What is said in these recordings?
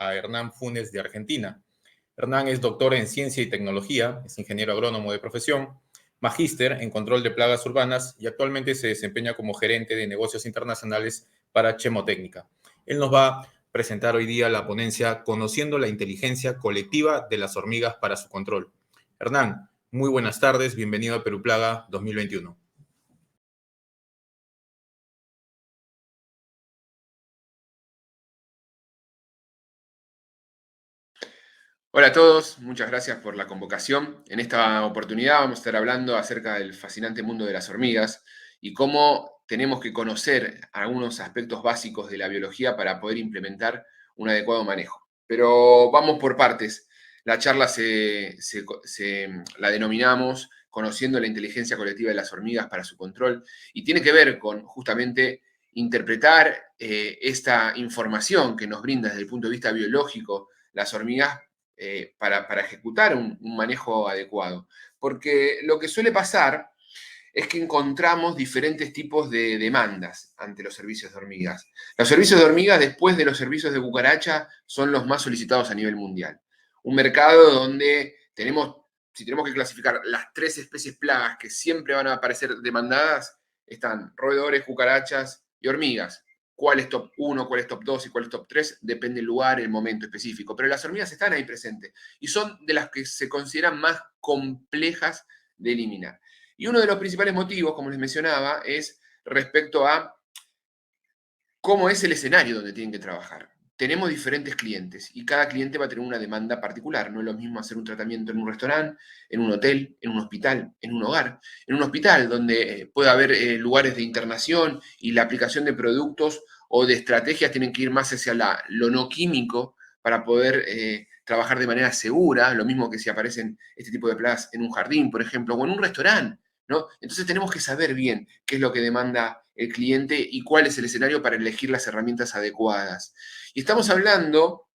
a Hernán Funes de Argentina. Hernán es doctor en Ciencia y Tecnología, es ingeniero agrónomo de profesión, magíster en Control de Plagas Urbanas y actualmente se desempeña como gerente de negocios internacionales para Chemotécnica. Él nos va a presentar hoy día la ponencia Conociendo la inteligencia colectiva de las hormigas para su control. Hernán, muy buenas tardes, bienvenido a Perú Plaga 2021. Hola a todos, muchas gracias por la convocación. En esta oportunidad vamos a estar hablando acerca del fascinante mundo de las hormigas y cómo tenemos que conocer algunos aspectos básicos de la biología para poder implementar un adecuado manejo. Pero vamos por partes. La charla la denominamos Conociendo la inteligencia colectiva de las hormigas para su control y tiene que ver con justamente interpretar esta información que nos brinda desde el punto de vista biológico las hormigas para ejecutar un manejo adecuado. Porque lo que suele pasar es que encontramos diferentes tipos de demandas ante los servicios de hormigas. Los servicios de hormigas, después de los servicios de cucaracha, son los más solicitados a nivel mundial. Un mercado donde si tenemos que clasificar las 3 especies plagas que siempre van a aparecer demandadas, están roedores, cucarachas y hormigas. ¿Cuál es top 1, cuál es top 2 y cuál es top 3? Depende del lugar, el momento específico. Pero las hormigas están ahí presentes y son de las que se consideran más complejas de eliminar. Y uno de los principales motivos, como les mencionaba, es respecto a cómo es el escenario donde tienen que trabajar. Tenemos diferentes clientes y cada cliente va a tener una demanda particular. No es lo mismo hacer un tratamiento en un restaurante, en un hotel, en un hospital, en un hogar. En un hospital donde puede haber lugares de internación y la aplicación de productos o de estrategias tienen que ir más hacia lo no químico para poder trabajar de manera segura, lo mismo que si aparecen este tipo de plagas en un jardín, por ejemplo, o en un restaurante, ¿no? Entonces tenemos que saber bien qué es lo que demanda el cliente y cuál es el escenario para elegir las herramientas adecuadas. Y estamos hablando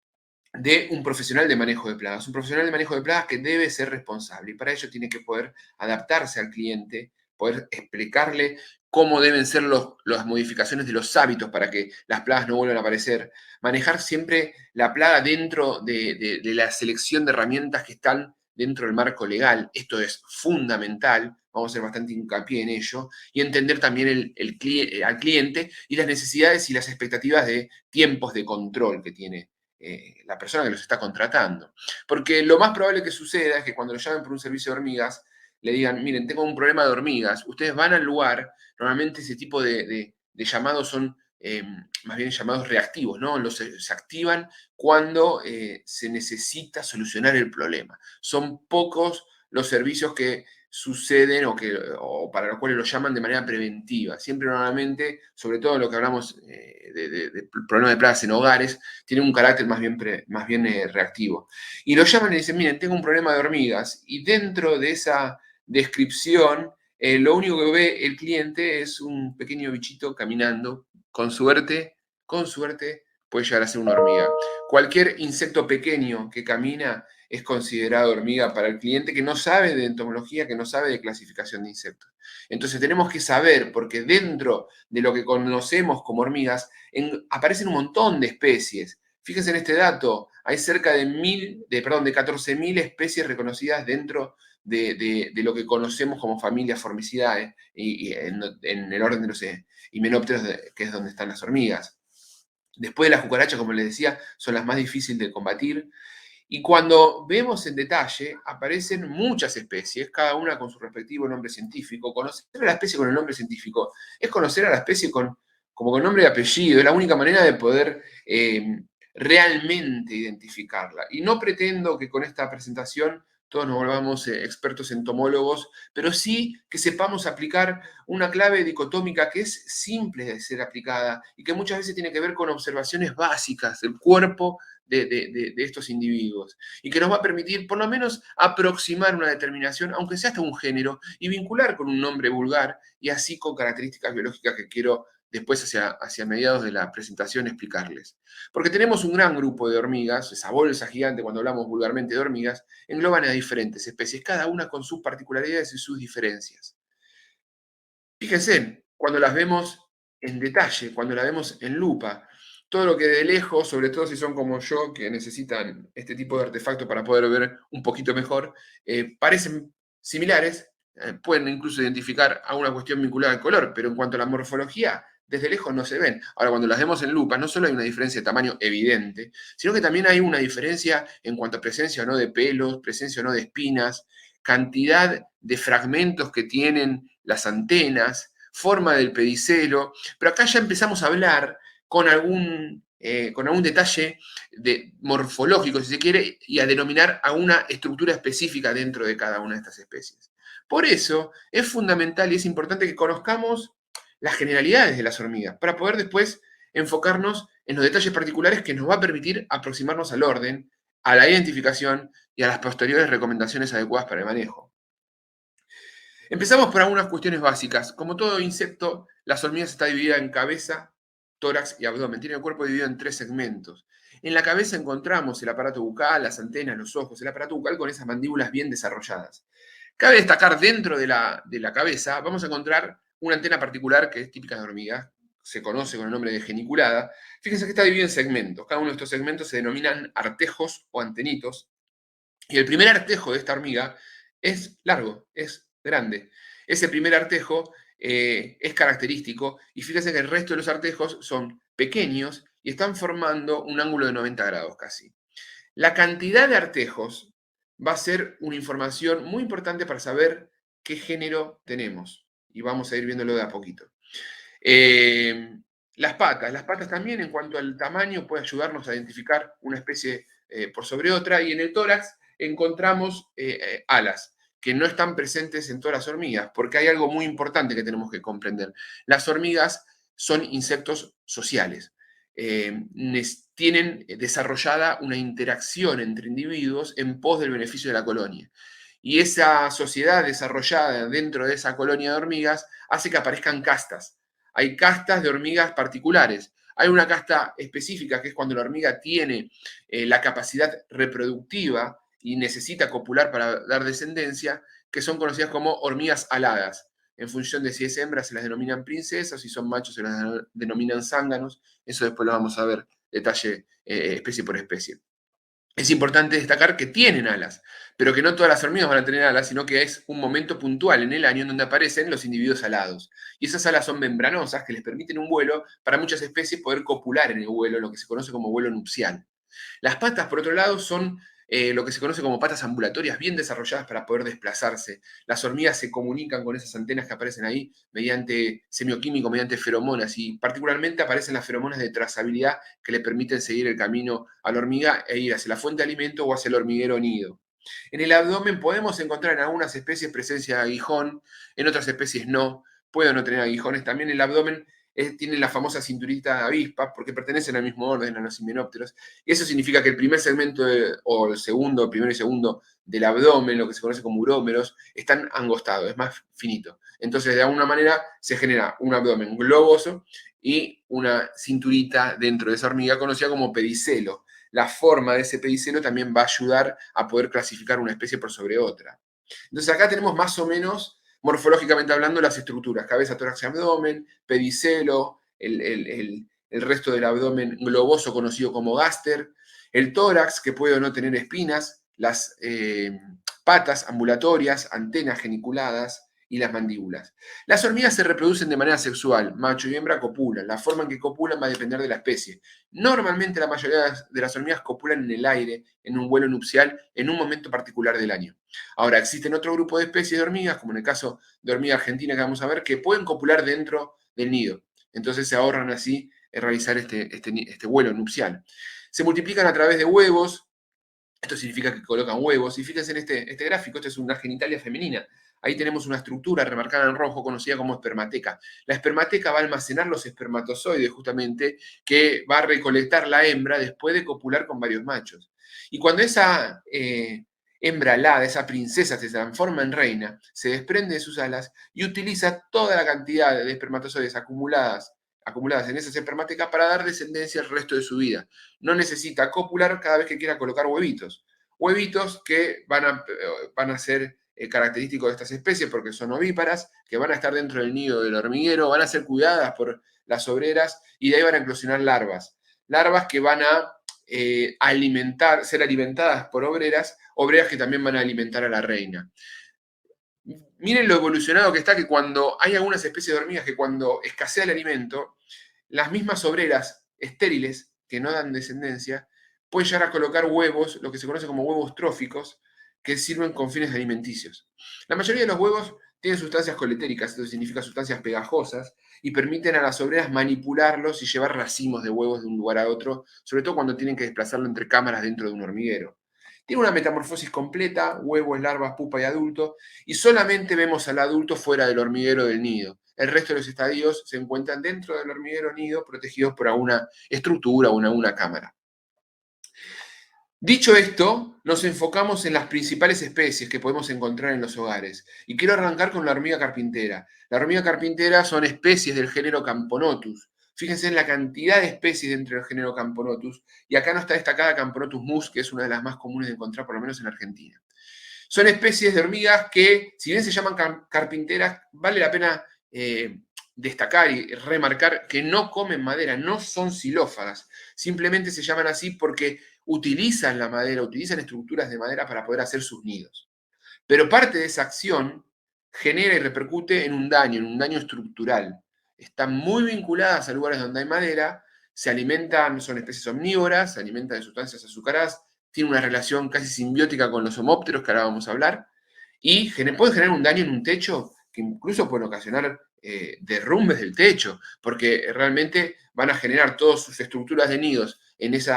de un profesional de manejo de plagas, un profesional de manejo de plagas que debe ser responsable y para ello tiene que poder adaptarse al cliente, poder explicarle cómo deben ser las modificaciones de los hábitos para que las plagas no vuelvan a aparecer, manejar siempre la plaga dentro de la selección de herramientas que están dentro del marco legal. Esto es fundamental, vamos a hacer bastante hincapié en ello, y entender también al cliente y las necesidades y las expectativas de tiempos de control que tiene la persona que los está contratando. Porque lo más probable que suceda es que cuando lo llamen por un servicio de hormigas, le digan, miren, tengo un problema de hormigas, ustedes van al lugar, normalmente ese tipo de llamados son más bien llamados reactivos, ¿no? Se activan cuando se necesita solucionar el problema. Son pocos los servicios que suceden o para los cuales lo llaman de manera preventiva. Siempre normalmente, sobre todo en lo que hablamos de problemas de plagas en hogares, tiene un carácter más bien reactivo. Y lo llaman y dicen, miren, tengo un problema de hormigas, y dentro de esa descripción, lo único que ve el cliente es un pequeño bichito caminando, con suerte puede llegar a ser una hormiga. Cualquier insecto pequeño que camina es considerado hormiga para el cliente que no sabe de entomología, que no sabe de clasificación de insectos. Entonces tenemos que saber, porque dentro de lo que conocemos como hormigas, aparecen un montón de especies. Fíjense en este dato, hay cerca de 14.000 especies reconocidas dentro de lo que conocemos como familias Formicidae, y en el orden de los himenópteros, que es donde están las hormigas. Después de las cucarachas, como les decía, son las más difíciles de combatir. Y cuando vemos en detalle, aparecen muchas especies, cada una con su respectivo nombre científico. Conocer a la especie con el nombre científico es conocer a la especie como con nombre y apellido. Es la única manera de poder realmente identificarla. Y no pretendo que con esta presentación todos nos volvamos expertos entomólogos, pero sí que sepamos aplicar una clave dicotómica que es simple de ser aplicada y que muchas veces tiene que ver con observaciones básicas del cuerpo de estos individuos, y que nos va a permitir por lo menos aproximar una determinación, aunque sea hasta un género, y vincular con un nombre vulgar y así con características biológicas que quiero después hacia mediados de la presentación explicarles. Porque tenemos un gran grupo de hormigas, esa bolsa gigante cuando hablamos vulgarmente de hormigas, engloban a diferentes especies, cada una con sus particularidades y sus diferencias. Fíjense, cuando las vemos en detalle, cuando las vemos en lupa, Todo lo que de lejos, sobre todo si son como yo, que necesitan este tipo de artefacto para poder ver un poquito mejor, parecen similares, pueden incluso identificar a una cuestión vinculada al color, pero en cuanto a la morfología, desde lejos no se ven. Ahora, cuando las vemos en lupa, no solo hay una diferencia de tamaño evidente, sino que también hay una diferencia en cuanto a presencia o no de pelos, presencia o no de espinas, cantidad de fragmentos que tienen las antenas, forma del pedicelo, pero acá ya empezamos a hablar con algún detalle morfológico, si se quiere, y a denominar a una estructura específica dentro de cada una de estas especies. Por eso es fundamental y es importante que conozcamos las generalidades de las hormigas, para poder después enfocarnos en los detalles particulares que nos va a permitir aproximarnos al orden, a la identificación y a las posteriores recomendaciones adecuadas para el manejo. Empezamos por algunas cuestiones básicas. Como todo insecto, las hormigas está dividida en cabeza, tórax y abdomen. Tiene el cuerpo dividido en 3 segmentos. En la cabeza encontramos el aparato bucal, las antenas, los ojos, el aparato bucal con esas mandíbulas bien desarrolladas. Cabe destacar dentro de la cabeza, vamos a encontrar una antena particular que es típica de hormigas, se conoce con el nombre de geniculada. Fíjense que está dividido en segmentos. Cada uno de estos segmentos se denominan artejos o antenitos. Y el primer artejo de esta hormiga es largo, es grande. Ese primer artejo es característico y fíjense que el resto de los artejos son pequeños y están formando un ángulo de 90 grados casi. La cantidad de artejos va a ser una información muy importante para saber qué género tenemos. Y vamos a ir viéndolo de a poquito. Las patas también en cuanto al tamaño puede ayudarnos a identificar una especie por sobre otra. Y en el tórax encontramos alas que no están presentes en todas las hormigas, porque hay algo muy importante que tenemos que comprender. Las hormigas son insectos sociales. Tienen desarrollada una interacción entre individuos en pos del beneficio de la colonia. Y esa sociedad desarrollada dentro de esa colonia de hormigas hace que aparezcan castas. Hay castas de hormigas particulares. Hay una casta específica que es cuando la hormiga tiene la capacidad reproductiva y necesita copular para dar descendencia, que son conocidas como hormigas aladas. En función de si es hembra se las denominan princesas, si son machos se las denominan zánganos. Eso después lo vamos a ver detalle especie por especie. Es importante destacar que tienen alas, pero que no todas las hormigas van a tener alas, sino que es un momento puntual en el año en donde aparecen los individuos alados. Y esas alas son membranosas que les permiten un vuelo para muchas especies poder copular en el vuelo, lo que se conoce como vuelo nupcial. Las patas, por otro lado, son lo que se conoce como patas ambulatorias, bien desarrolladas para poder desplazarse. Las hormigas se comunican con esas antenas que aparecen ahí mediante semioquímico, mediante feromonas, y particularmente aparecen las feromonas de trazabilidad que le permiten seguir el camino a la hormiga e ir hacia la fuente de alimento o hacia el hormiguero nido. En el abdomen podemos encontrar en algunas especies presencia de aguijón, en otras especies no, puede no tener aguijones. También el abdomen tiene la famosa cinturita de avispas porque pertenecen al mismo orden, a los himenópteros. Y eso significa que el primer segmento, o el segundo, el primero y segundo del abdomen, lo que se conoce como urómeros, están angostados, es más finito. Entonces, de alguna manera, se genera un abdomen globoso y una cinturita dentro de esa hormiga conocida como pedicelo. La forma de ese pedicelo también va a ayudar a poder clasificar una especie por sobre otra. Entonces, acá tenemos más o menos morfológicamente hablando, las estructuras: cabeza, tórax y abdomen, pedicelo, el resto del abdomen globoso conocido como gáster, el tórax que puede o no tener espinas, las patas ambulatorias, antenas geniculadas y las mandíbulas. Las hormigas se reproducen de manera sexual, macho y hembra copulan. La forma en que copulan va a depender de la especie. Normalmente la mayoría de las hormigas copulan en el aire, en un vuelo nupcial, en un momento particular del año. Ahora, existen otro grupo de especies de hormigas, como en el caso de hormiga argentina que vamos a ver, que pueden copular dentro del nido. Entonces se ahorran así realizar este vuelo nupcial. Se multiplican a través de huevos. Esto significa que colocan huevos. Y fíjense en este gráfico, esto es una genitalia femenina. Ahí tenemos una estructura remarcada en rojo conocida como espermateca. La espermateca va a almacenar los espermatozoides justamente que va a recolectar la hembra después de copular con varios machos. Y cuando esa hembra alada, esa princesa, se transforma en reina, se desprende de sus alas y utiliza toda la cantidad de espermatozoides acumuladas en esas espermatecas para dar descendencia al resto de su vida. No necesita copular cada vez que quiera colocar huevitos. Huevitos que van a ser característicos de estas especies porque son ovíparas, que van a estar dentro del nido del hormiguero, van a ser cuidadas por las obreras y de ahí van a eclosionar larvas. larvas que van a ser alimentadas por obreras que también van a alimentar a la reina. Miren lo evolucionado que está, que cuando hay algunas especies de hormigas que cuando escasea el alimento, las mismas obreras estériles, que no dan descendencia, pueden llegar a colocar huevos, lo que se conoce como huevos tróficos, que sirven con fines alimenticios. La mayoría de los huevos tienen sustancias coletéricas, esto significa sustancias pegajosas, y permiten a las obreras manipularlos y llevar racimos de huevos de un lugar a otro, sobre todo cuando tienen que desplazarlo entre cámaras dentro de un hormiguero. Tiene una metamorfosis completa, huevos, larvas, pupa y adulto, y solamente vemos al adulto fuera del hormiguero del nido. El resto de los estadios se encuentran dentro del hormiguero nido, protegidos por alguna estructura o una cámara. Dicho esto, nos enfocamos en las principales especies que podemos encontrar en los hogares. Y quiero arrancar con la hormiga carpintera. La hormiga carpintera son especies del género Camponotus. Fíjense en la cantidad de especies dentro del género Camponotus. Y acá no está destacada Camponotus mus, que es una de las más comunes de encontrar, por lo menos en Argentina. Son especies de hormigas que, si bien se llaman carpinteras, vale la pena destacar y remarcar que no comen madera, no son xilófagas. Simplemente se llaman así porque utilizan la madera, utilizan estructuras de madera para poder hacer sus nidos. Pero parte de esa acción genera y repercute en un daño estructural. Están muy vinculadas a lugares donde hay madera, se alimentan, son especies omnívoras, se alimentan de sustancias azucaradas, tienen una relación casi simbiótica con los homópteros, que ahora vamos a hablar, y pueden generar un daño en un techo que incluso pueden ocasionar derrumbes del techo, porque realmente van a generar todas sus estructuras de nidos en ese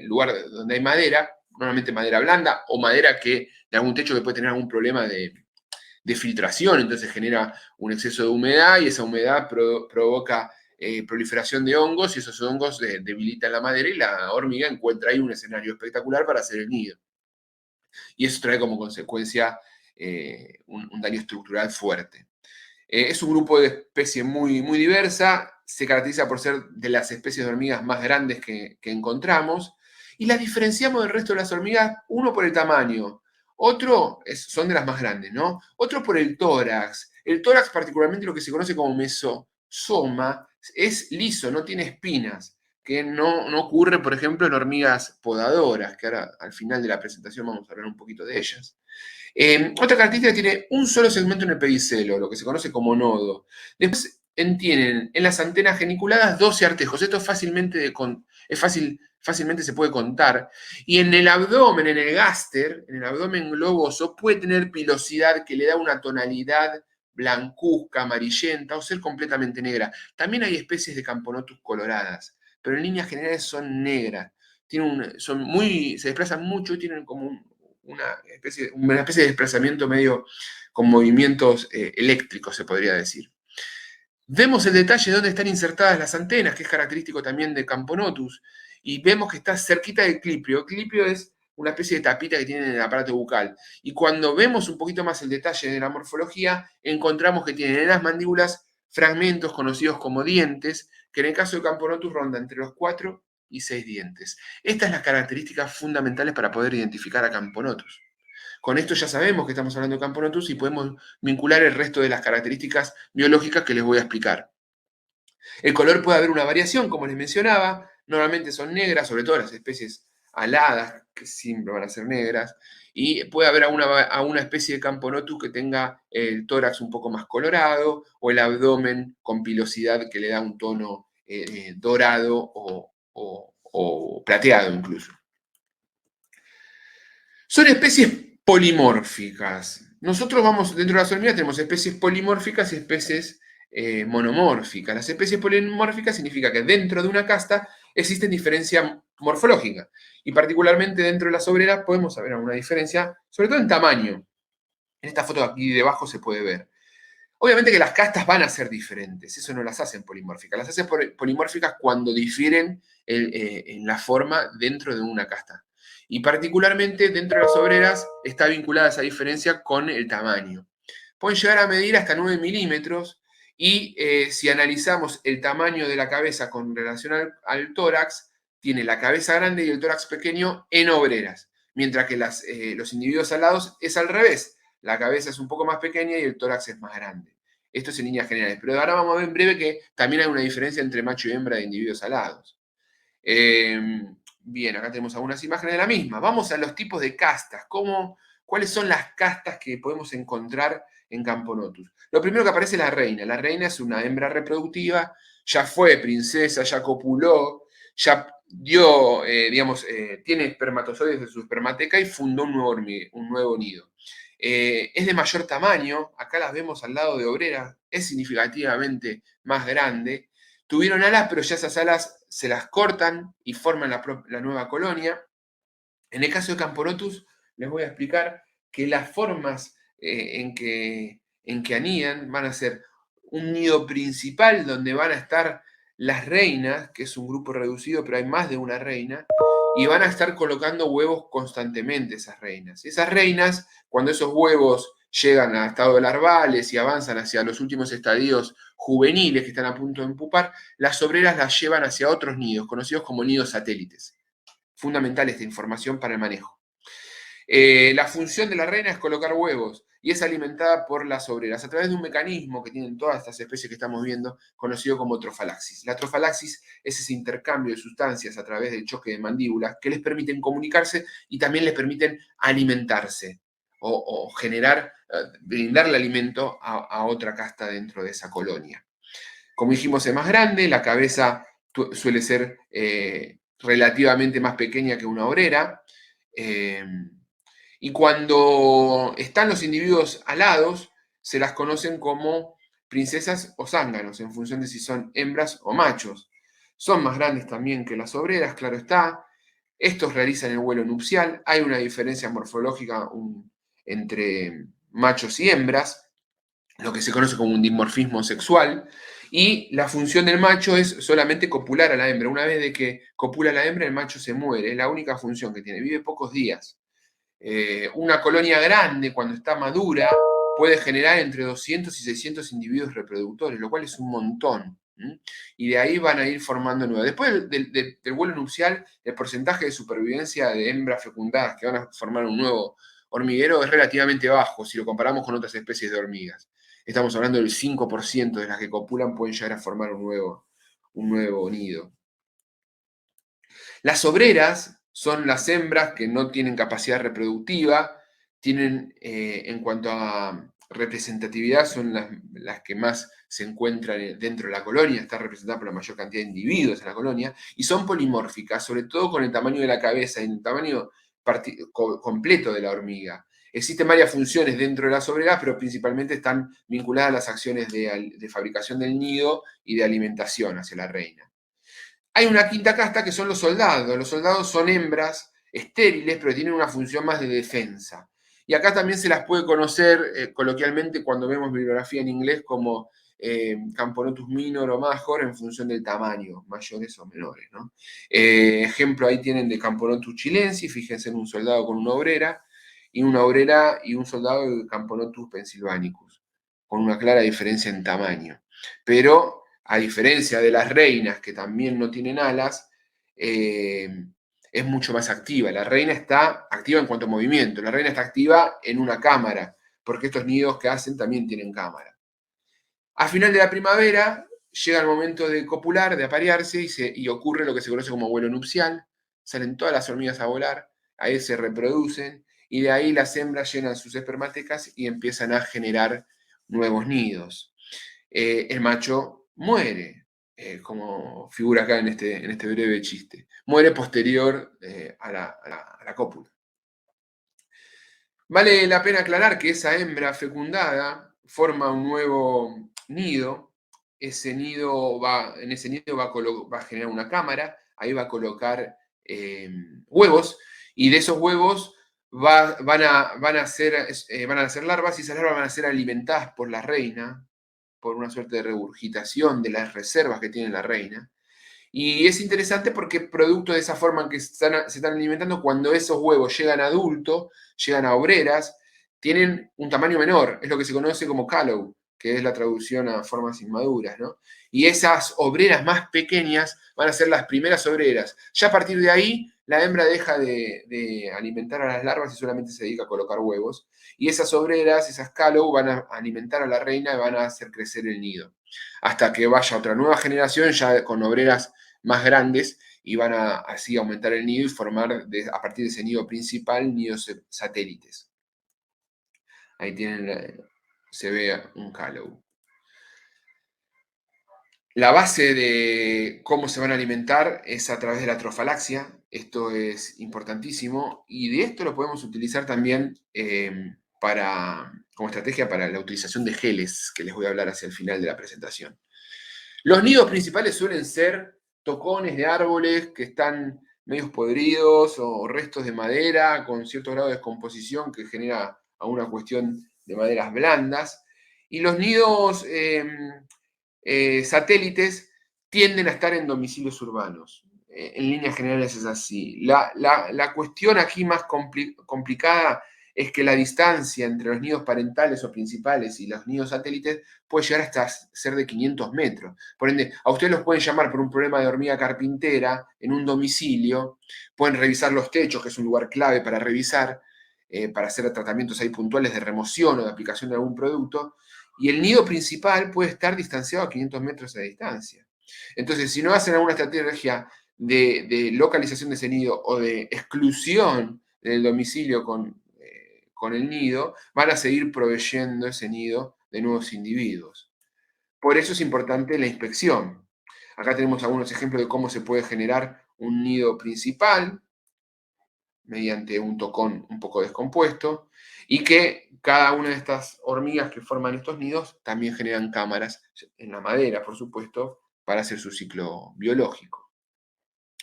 lugar donde hay madera, normalmente madera blanda o madera que de algún techo que puede tener algún problema de filtración, entonces genera un exceso de humedad y esa humedad provoca proliferación de hongos y esos hongos debilitan la madera y la hormiga encuentra ahí un escenario espectacular para hacer el nido. Y eso trae como consecuencia un daño estructural fuerte. Es un grupo de especie muy, muy diversa, se caracteriza por ser de las especies de hormigas más grandes que encontramos, y las diferenciamos del resto de las hormigas, uno por el tamaño, otro son de las más grandes, ¿no? Otro por el tórax. El tórax, particularmente lo que se conoce como mesosoma, es liso, no tiene espinas, que no ocurre, por ejemplo, en hormigas podadoras, que ahora al final de la presentación vamos a hablar un poquito de ellas. Otra característica tiene un solo segmento en el pedicelo, lo que se conoce como nodo. Después tienen en las antenas geniculadas 12 artejos. Esto fácilmente se puede contar. Y en el abdomen, en el gáster, en el abdomen globoso, puede tener pilosidad que le da una tonalidad blancuzca, amarillenta o ser completamente negra. También hay especies de Camponotus coloradas, pero en líneas generales son negras. Se desplazan mucho y tienen como una especie de desplazamiento medio con movimientos eléctricos, se podría decir. Vemos el detalle de dónde están insertadas las antenas, que es característico también de Camponotus, y vemos que está cerquita del clipio. El clipio es una especie de tapita que tiene en el aparato bucal. Y cuando vemos un poquito más el detalle de la morfología, encontramos que tienen en las mandíbulas fragmentos conocidos como dientes, que en el caso de Camponotus ronda entre los 4 y 6 dientes. Estas son las características fundamentales para poder identificar a Camponotus. Con esto ya sabemos que estamos hablando de Camponotus y podemos vincular el resto de las características biológicas que les voy a explicar. El color puede haber una variación, como les mencionaba, normalmente son negras, sobre todo las especies aladas, que siempre van a ser negras, y puede haber una especie de Camponotus que tenga el tórax un poco más colorado o el abdomen con pilosidad que le da un tono dorado o plateado incluso. Son especies polimórficas. Nosotros dentro de las hormigas tenemos especies polimórficas y especies monomórficas. Las especies polimórficas significa que dentro de una casta existe diferencia morfológica. Y particularmente dentro de las obreras podemos saber alguna diferencia, sobre todo en tamaño. En esta foto aquí debajo se puede ver. Obviamente que las castas van a ser diferentes, eso no las hacen polimórficas. Las hacen polimórficas cuando difieren en la forma dentro de una casta. Y particularmente dentro de las obreras está vinculada esa diferencia con el tamaño. Pueden llegar a medir hasta 9 milímetros y si analizamos el tamaño de la cabeza con relación al tórax, tiene la cabeza grande y el tórax pequeño en obreras, mientras que los individuos alados es al revés. La cabeza es un poco más pequeña y el tórax es más grande. Esto es en líneas generales. Pero ahora vamos a ver en breve que también hay una diferencia entre macho y hembra de individuos alados. Bien, acá tenemos algunas imágenes de la misma. Vamos a los tipos de castas. ¿Cuáles son las castas que podemos encontrar en Camponotus? Lo primero que aparece es la reina. La reina es una hembra reproductiva, ya fue princesa, ya copuló, ya dio, tiene espermatozoides de su espermateca y fundó un nuevo nido. Es de mayor tamaño, acá las vemos al lado de obreras, es significativamente más grande. Tuvieron alas, pero ya esas alas se las cortan y forman la nueva colonia. En el caso de Camponotus, les voy a explicar que las formas en que anidan van a ser un nido principal donde van a estar las reinas, que es un grupo reducido, pero hay más de una reina, y van a estar colocando huevos constantemente esas reinas. Esas reinas, cuando esos huevos llegan a estados larvales y avanzan hacia los últimos estadios juveniles que están a punto de empupar, las obreras las llevan hacia otros nidos, conocidos como nidos satélites. Fundamental esta información para el manejo. La función de la reina es colocar huevos y es alimentada por las obreras a través de un mecanismo que tienen todas estas especies que estamos viendo, conocido como trofalaxis. La trofalaxis es ese intercambio de sustancias a través del choque de mandíbulas que les permiten comunicarse y también les permiten alimentarse o generar, brindarle alimento a otra casta dentro de esa colonia. Como dijimos, es más grande, la cabeza suele ser relativamente más pequeña que una obrera. Y cuando están los individuos alados, se las conocen como princesas o zánganos, en función de si son hembras o machos. Son más grandes también que las obreras, claro está. Estos realizan el vuelo nupcial. Hay una diferencia morfológica entre machos y hembras, lo que se conoce como un dimorfismo sexual. Y la función del macho es solamente copular a la hembra. Una vez de que copula a la hembra, el macho se muere. Es la única función que tiene. Vive pocos días. Una colonia grande, cuando está madura, puede generar entre 200 y 600 individuos reproductores, lo cual es un montón. Y de ahí van a ir formando nuevas. Después del vuelo nupcial, el porcentaje de supervivencia de hembras fecundadas que van a formar un nuevo hormiguero es relativamente bajo si lo comparamos con otras especies de hormigas. Estamos hablando del 5% de las que copulan pueden llegar a formar un nuevo nido. Las obreras son las hembras que no tienen capacidad reproductiva, tienen, en cuanto a representatividad, son las que más se encuentran dentro de la colonia, está representada por la mayor cantidad de individuos en la colonia, y son polimórficas, sobre todo con el tamaño de la cabeza y el tamaño completo de la hormiga. Existen varias funciones dentro de las obreras, pero principalmente están vinculadas a las acciones de fabricación del nido y de alimentación hacia la reina. Hay una quinta casta que son los soldados. Los soldados son hembras estériles, pero tienen una función más de defensa. Y acá también se las puede conocer coloquialmente cuando vemos bibliografía en inglés como Camponotus minor o major en función del tamaño, mayores o menores, ¿no? Ejemplo, ahí tienen de Camponotus chilensis, fíjense en un soldado con una obrera y un soldado de Camponotus pennsylvanicus, con una clara diferencia en tamaño. Pero a diferencia de las reinas que también no tienen alas, es mucho más activa. La reina está activa en cuanto a movimiento, la reina está activa en una cámara, porque estos nidos que hacen también tienen cámara. A final de la primavera llega el momento de copular, de aparearse, y ocurre lo que se conoce como vuelo nupcial. Salen todas las hormigas a volar, ahí se reproducen, y de ahí las hembras llenan sus espermatecas y empiezan a generar nuevos nidos. El macho muere, como figura acá en este breve chiste. Muere posterior a la cópula. Vale la pena aclarar que esa hembra fecundada forma un nuevo nido. En ese nido va a generar una cámara, ahí va a colocar huevos, y de esos huevos van a ser larvas, y esas larvas van a ser alimentadas por la reina, por una suerte de regurgitación de las reservas que tiene la reina. Y es interesante porque producto de esa forma en que se están alimentando, cuando esos huevos llegan a adultos, llegan a obreras, tienen un tamaño menor, es lo que se conoce como callow, que es la traducción a formas inmaduras, ¿no? Y esas obreras más pequeñas van a ser las primeras obreras. Ya a partir de ahí, la hembra deja de alimentar a las larvas y solamente se dedica a colocar huevos. Y esas obreras, esas callow, van a alimentar a la reina y van a hacer crecer el nido. Hasta que vaya otra nueva generación ya con obreras más grandes y van a así aumentar el nido y formar a partir de ese nido principal nidos satélites. Ahí tienen, se ve un callow. La base de cómo se van a alimentar es a través de la trofalaxia. Esto es importantísimo y de esto lo podemos utilizar también como estrategia para la utilización de geles, que les voy a hablar hacia el final de la presentación. Los nidos principales suelen ser tocones de árboles que están medios podridos o restos de madera con cierto grado de descomposición que genera una cuestión de maderas blandas. Y los nidos satélites tienden a estar en domicilios urbanos. En líneas generales es así. La cuestión aquí más complicada es que la distancia entre los nidos parentales o principales y los nidos satélites puede llegar hasta ser de 500 metros. Por ende, a ustedes los pueden llamar por un problema de hormiga carpintera en un domicilio, pueden revisar los techos, que es un lugar clave para revisar, para hacer tratamientos ahí puntuales de remoción o de aplicación de algún producto, y el nido principal puede estar distanciado a 500 metros de distancia. Entonces, si no hacen alguna estrategia de localización de ese nido o de exclusión del domicilio con el nido, van a seguir proveyendo ese nido de nuevos individuos. Por eso es importante la inspección. Acá tenemos algunos ejemplos de cómo se puede generar un nido principal mediante un tocón un poco descompuesto, y que cada una de estas hormigas que forman estos nidos también generan cámaras en la madera, por supuesto, para hacer su ciclo biológico.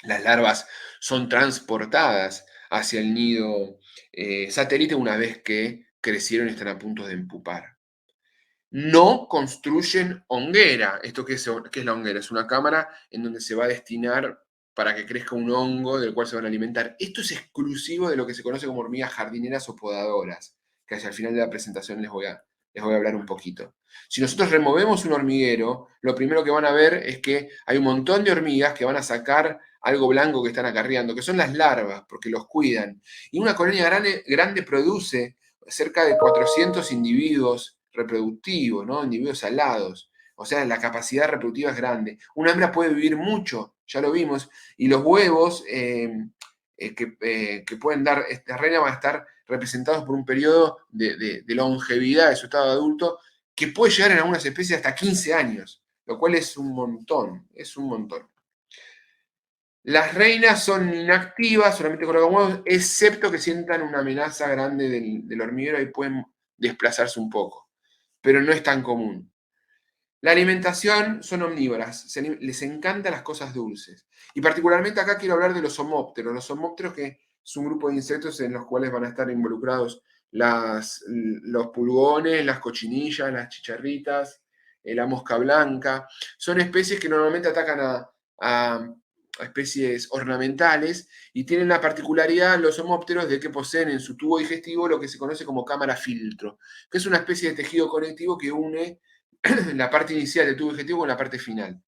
Las larvas son transportadas hacia el nido satélite una vez que crecieron y están a punto de empupar. No construyen honguera. ¿Esto qué es la honguera? Es una cámara en donde se va a destinar para que crezca un hongo del cual se van a alimentar. Esto es exclusivo de lo que se conoce como hormigas jardineras o podadoras, que hacia el final de la presentación les voy a hablar un poquito. Si nosotros removemos un hormiguero, lo primero que van a ver es que hay un montón de hormigas que van a sacar algo blanco que están acarreando, que son las larvas, porque los cuidan. Y una colonia grande produce cerca de 400 individuos reproductivos, ¿no? Individuos alados. O sea, la capacidad reproductiva es grande. Una hembra puede vivir mucho, ya lo vimos, y los huevos que pueden dar esta reina van a estar representados por un periodo de longevidad de su estado adulto que puede llegar en algunas especies hasta 15 años, lo cual es un montón, es un montón. Las reinas son inactivas, solamente colocan huevos, excepto que sientan una amenaza grande del hormiguero y pueden desplazarse un poco, pero no es tan común. La alimentación son omnívoras, les encantan las cosas dulces. Y particularmente acá quiero hablar de los homópteros. Los homópteros, que es un grupo de insectos en los cuales van a estar involucrados los pulgones, las cochinillas, las chicharritas, la mosca blanca. Son especies que normalmente atacan a especies ornamentales y tienen la particularidad los homópteros de que poseen en su tubo digestivo lo que se conoce como cámara filtro, que es una especie de tejido conectivo que une la parte inicial del tubo digestivo con la parte final.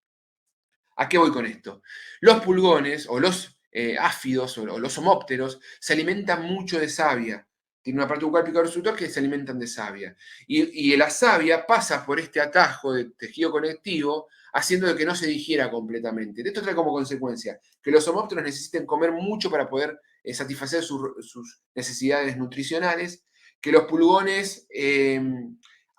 ¿A qué voy con esto? Los pulgones o los áfidos o los homópteros se alimentan mucho de savia. Tiene una parte bucal picador receptor que se alimentan de savia. Y la savia pasa por este atajo de tejido conectivo haciendo de que no se digiera completamente. Esto trae como consecuencia que los homópteros necesiten comer mucho para poder satisfacer sus necesidades nutricionales, que los pulgones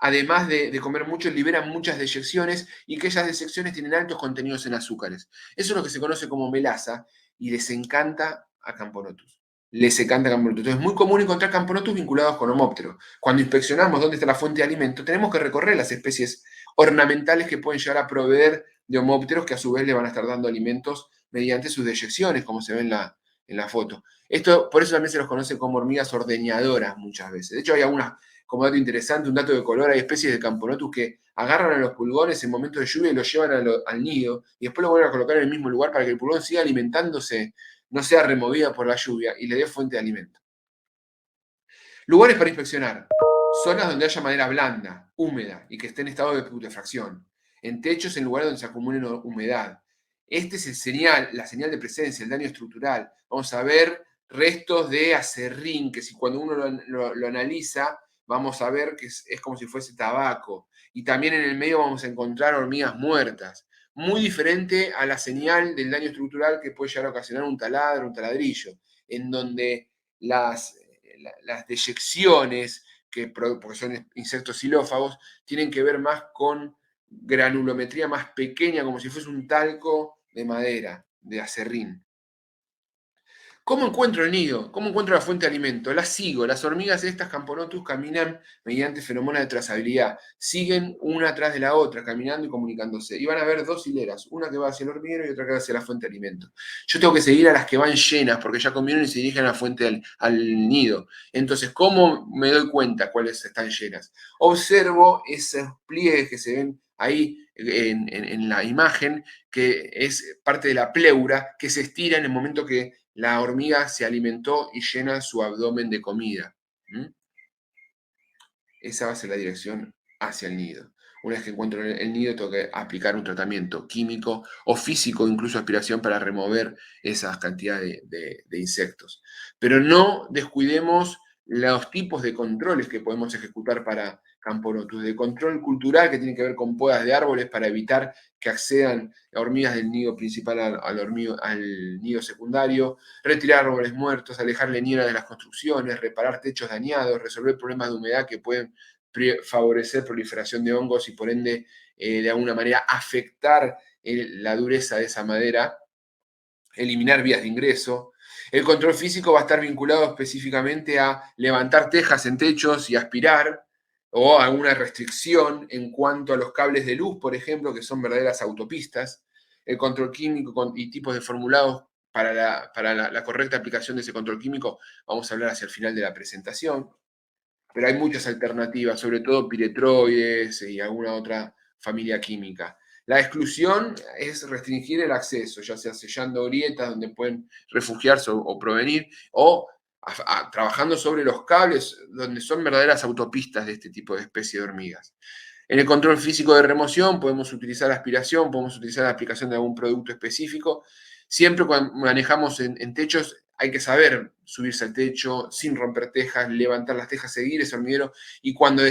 además de comer mucho, liberan muchas deyecciones y que esas deyecciones tienen altos contenidos en azúcares. Eso es lo que se conoce como melaza y les encanta a Camponotus. Les encanta Camponotus. Entonces es muy común encontrar Camponotus vinculados con homópteros. Cuando inspeccionamos dónde está la fuente de alimento, tenemos que recorrer las especies ornamentales que pueden llegar a proveer de homópteros que a su vez le van a estar dando alimentos mediante sus deyecciones, como se ve en la foto. Por eso también se los conoce como hormigas ordeñadoras muchas veces. De hecho, hay algunas, como dato interesante, un dato de color, hay especies de Camponotus que agarran a los pulgones en momentos de lluvia y los llevan al nido y después lo vuelven a colocar en el mismo lugar para que el pulgón siga alimentándose, no sea removida por la lluvia y le dé fuente de alimento. Lugares para inspeccionar. Zonas donde haya madera blanda, húmeda y que esté en estado de putrefacción. En techos, en lugares donde se acumule humedad. Este es la señal de presencia, el daño estructural. Vamos a ver restos de acerrín, que si cuando uno lo analiza, vamos a ver que es como si fuese tabaco. Y también en el medio vamos a encontrar hormigas muertas. muy diferente a la señal del daño estructural que puede llegar a ocasionar un taladro, un taladrillo, en donde las deyecciones, porque son insectos xilófagos, tienen que ver más con granulometría más pequeña, como si fuese un talco de madera, de acerrín. ¿Cómo encuentro el nido? ¿Cómo encuentro la fuente de alimento? Las sigo. Las hormigas estas Camponotus caminan mediante feromonas de trazabilidad. Siguen una atrás de la otra, caminando y comunicándose. Y van a ver dos hileras, una que va hacia el hormiguero y otra que va hacia la fuente de alimento. Yo tengo que seguir a las que van llenas, porque ya comieron y se dirigen a la fuente al nido. Entonces, ¿cómo me doy cuenta cuáles están llenas? Observo esos pliegues que se ven ahí en la imagen, que es parte de la pleura, que se estira en el momento que la hormiga se alimentó y llena su abdomen de comida. Esa va a ser la dirección hacia el nido. Una vez que encuentro el nido, tengo que aplicar un tratamiento químico o físico, incluso aspiración, para remover esas cantidades de insectos. Pero no descuidemos los tipos de controles que podemos ejecutar para Camponotus. De control cultural, que tiene que ver con podas de árboles para evitar que accedan hormigas del nido principal al nido secundario, retirar árboles muertos, alejar leñera de las construcciones, reparar techos dañados, resolver problemas de humedad que pueden favorecer proliferación de hongos y por ende de alguna manera afectar la dureza de esa madera, eliminar vías de ingreso. El control físico va a estar vinculado específicamente a levantar tejas en techos y aspirar, o alguna restricción en cuanto a los cables de luz, por ejemplo, que son verdaderas autopistas. El control químico y tipos de formulados para la correcta aplicación de ese control químico, vamos a hablar hacia el final de la presentación. Pero hay muchas alternativas, sobre todo piretroides y alguna otra familia química. La exclusión es restringir el acceso, ya sea sellando grietas donde pueden refugiarse o provenir, o trabajando sobre los cables donde son verdaderas autopistas de este tipo de especie de hormigas. En el control físico de remoción podemos utilizar aspiración, podemos utilizar la aplicación de algún producto específico. Siempre cuando manejamos en techos hay que saber subirse al techo sin romper tejas, levantar las tejas, seguir ese hormiguero. Y cuando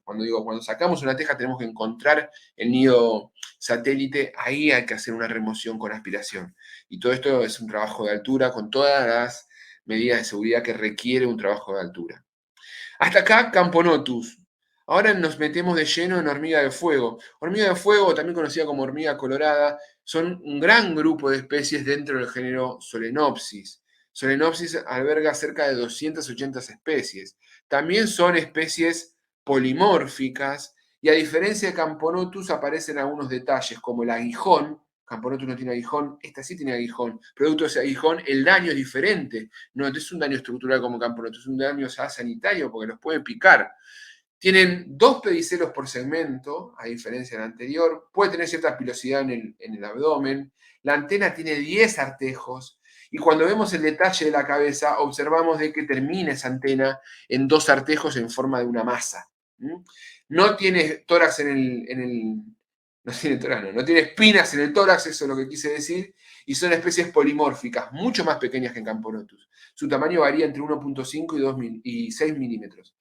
cuando sacamos una teja tenemos que encontrar el nido satélite, ahí hay que hacer una remoción con aspiración. Y todo esto es un trabajo de altura con todas las medidas de seguridad que requiere un trabajo de altura. Hasta acá Camponotus. Ahora nos metemos de lleno en hormiga de fuego. Hormiga de fuego, también conocida como hormiga colorada, son un gran grupo de especies dentro del género Solenopsis. Solenopsis alberga cerca de 280 especies. También son especies polimórficas y a diferencia de Camponotus aparecen algunos detalles como el aguijón. Camponotus no tiene aguijón, esta sí tiene aguijón. Producto de ese aguijón, el daño es diferente. No es un daño estructural como Camponotus, es un daño sanitario porque los puede picar. Tienen 2 pedicelos por segmento, a diferencia del anterior. Puede tener cierta pilosidad en el abdomen. La antena tiene 10 artejos. Y cuando vemos el detalle de la cabeza, observamos de que termina esa antena en 2 artejos en forma de una masa. No tiene tórax no tiene espinas en el tórax, eso es lo que quise decir, y son especies polimórficas, mucho más pequeñas que en Camponotus. Su tamaño varía entre 1.5 y 6 milímetros.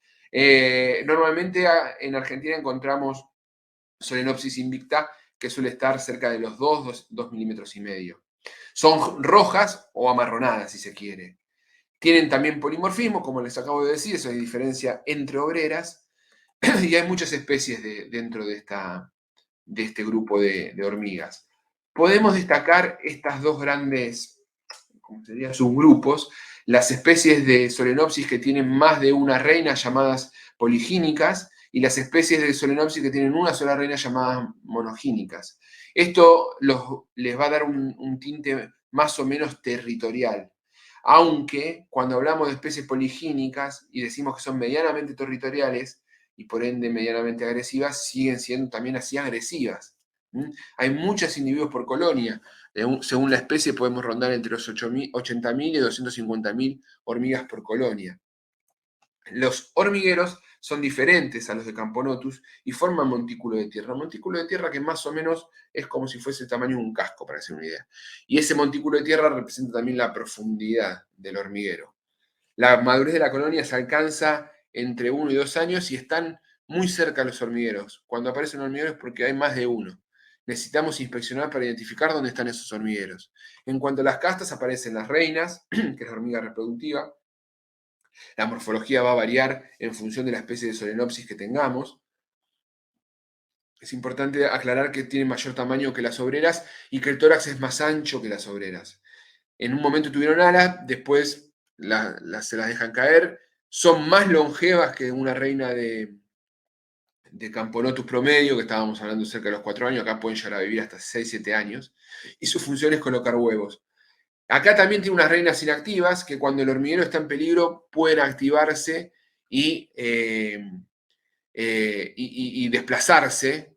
Normalmente en Argentina encontramos Solenopsis invicta, que suele estar cerca de los 2 milímetros y medio. Son rojas o amarronadas, si se quiere. Tienen también polimorfismo, como les acabo de decir, eso es la diferencia entre obreras, y hay muchas especies dentro de este grupo de hormigas. Podemos destacar estas dos grandes, como serían subgrupos, las especies de Solenopsis que tienen más de una reina llamadas poligínicas y las especies de Solenopsis que tienen una sola reina llamadas monogínicas. Esto les va a dar un tinte más o menos territorial. Aunque cuando hablamos de especies poligínicas y decimos que son medianamente territoriales, y por ende medianamente agresivas, siguen siendo también así agresivas. Hay muchos individuos por colonia. Según la especie podemos rondar entre los 80.000 y 250.000 hormigas por colonia. Los hormigueros son diferentes a los de Camponotus y forman montículo de tierra. Montículo de tierra que más o menos es como si fuese el tamaño de un casco, para hacer una idea. Y ese montículo de tierra representa también la profundidad del hormiguero. La madurez de la colonia se alcanza entre 1 y 2 años y están muy cerca de los hormigueros. Cuando aparece un hormiguero es porque hay más de uno. Necesitamos inspeccionar para identificar dónde están esos hormigueros. En cuanto a las castas, aparecen las reinas, que es la hormiga reproductiva. La morfología va a variar en función de la especie de Solenopsis que tengamos. Es importante aclarar que tiene mayor tamaño que las obreras y que el tórax es más ancho que las obreras. En un momento tuvieron alas, después se las dejan caer. Son más longevas que una reina de Camponotus promedio, que estábamos hablando cerca de los 4 años. Acá pueden llegar a vivir hasta 6, 7 años. Y su función es colocar huevos. Acá también tiene unas reinas inactivas que cuando el hormiguero está en peligro pueden activarse y desplazarse.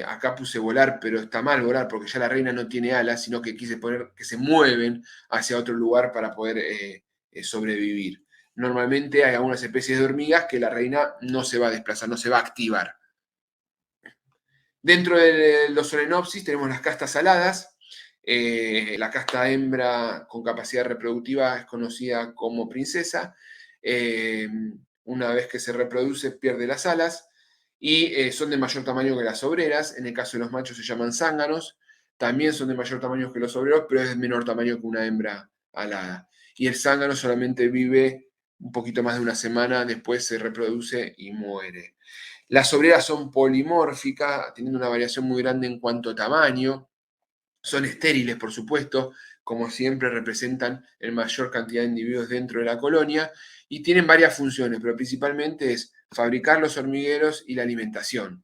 Acá puse volar, pero está mal volar porque ya la reina no tiene alas, sino que quise poner que se mueven hacia otro lugar para poder sobrevivir. Normalmente hay algunas especies de hormigas que la reina no se va a desplazar, no se va a activar. Dentro de los Solenopsis tenemos las castas aladas. La casta hembra con capacidad reproductiva es conocida como princesa. Una vez que se reproduce pierde las alas y son de mayor tamaño que las obreras. En el caso de los machos se llaman zánganos. También son de mayor tamaño que los obreros, pero es de menor tamaño que una hembra alada. Y el zángano solamente vive un poquito más de una semana, después se reproduce y muere. Las obreras son polimórficas, teniendo una variación muy grande en cuanto a tamaño. Son estériles, por supuesto, como siempre representan en mayor cantidad de individuos dentro de la colonia y tienen varias funciones, pero principalmente es fabricar los hormigueros y la alimentación.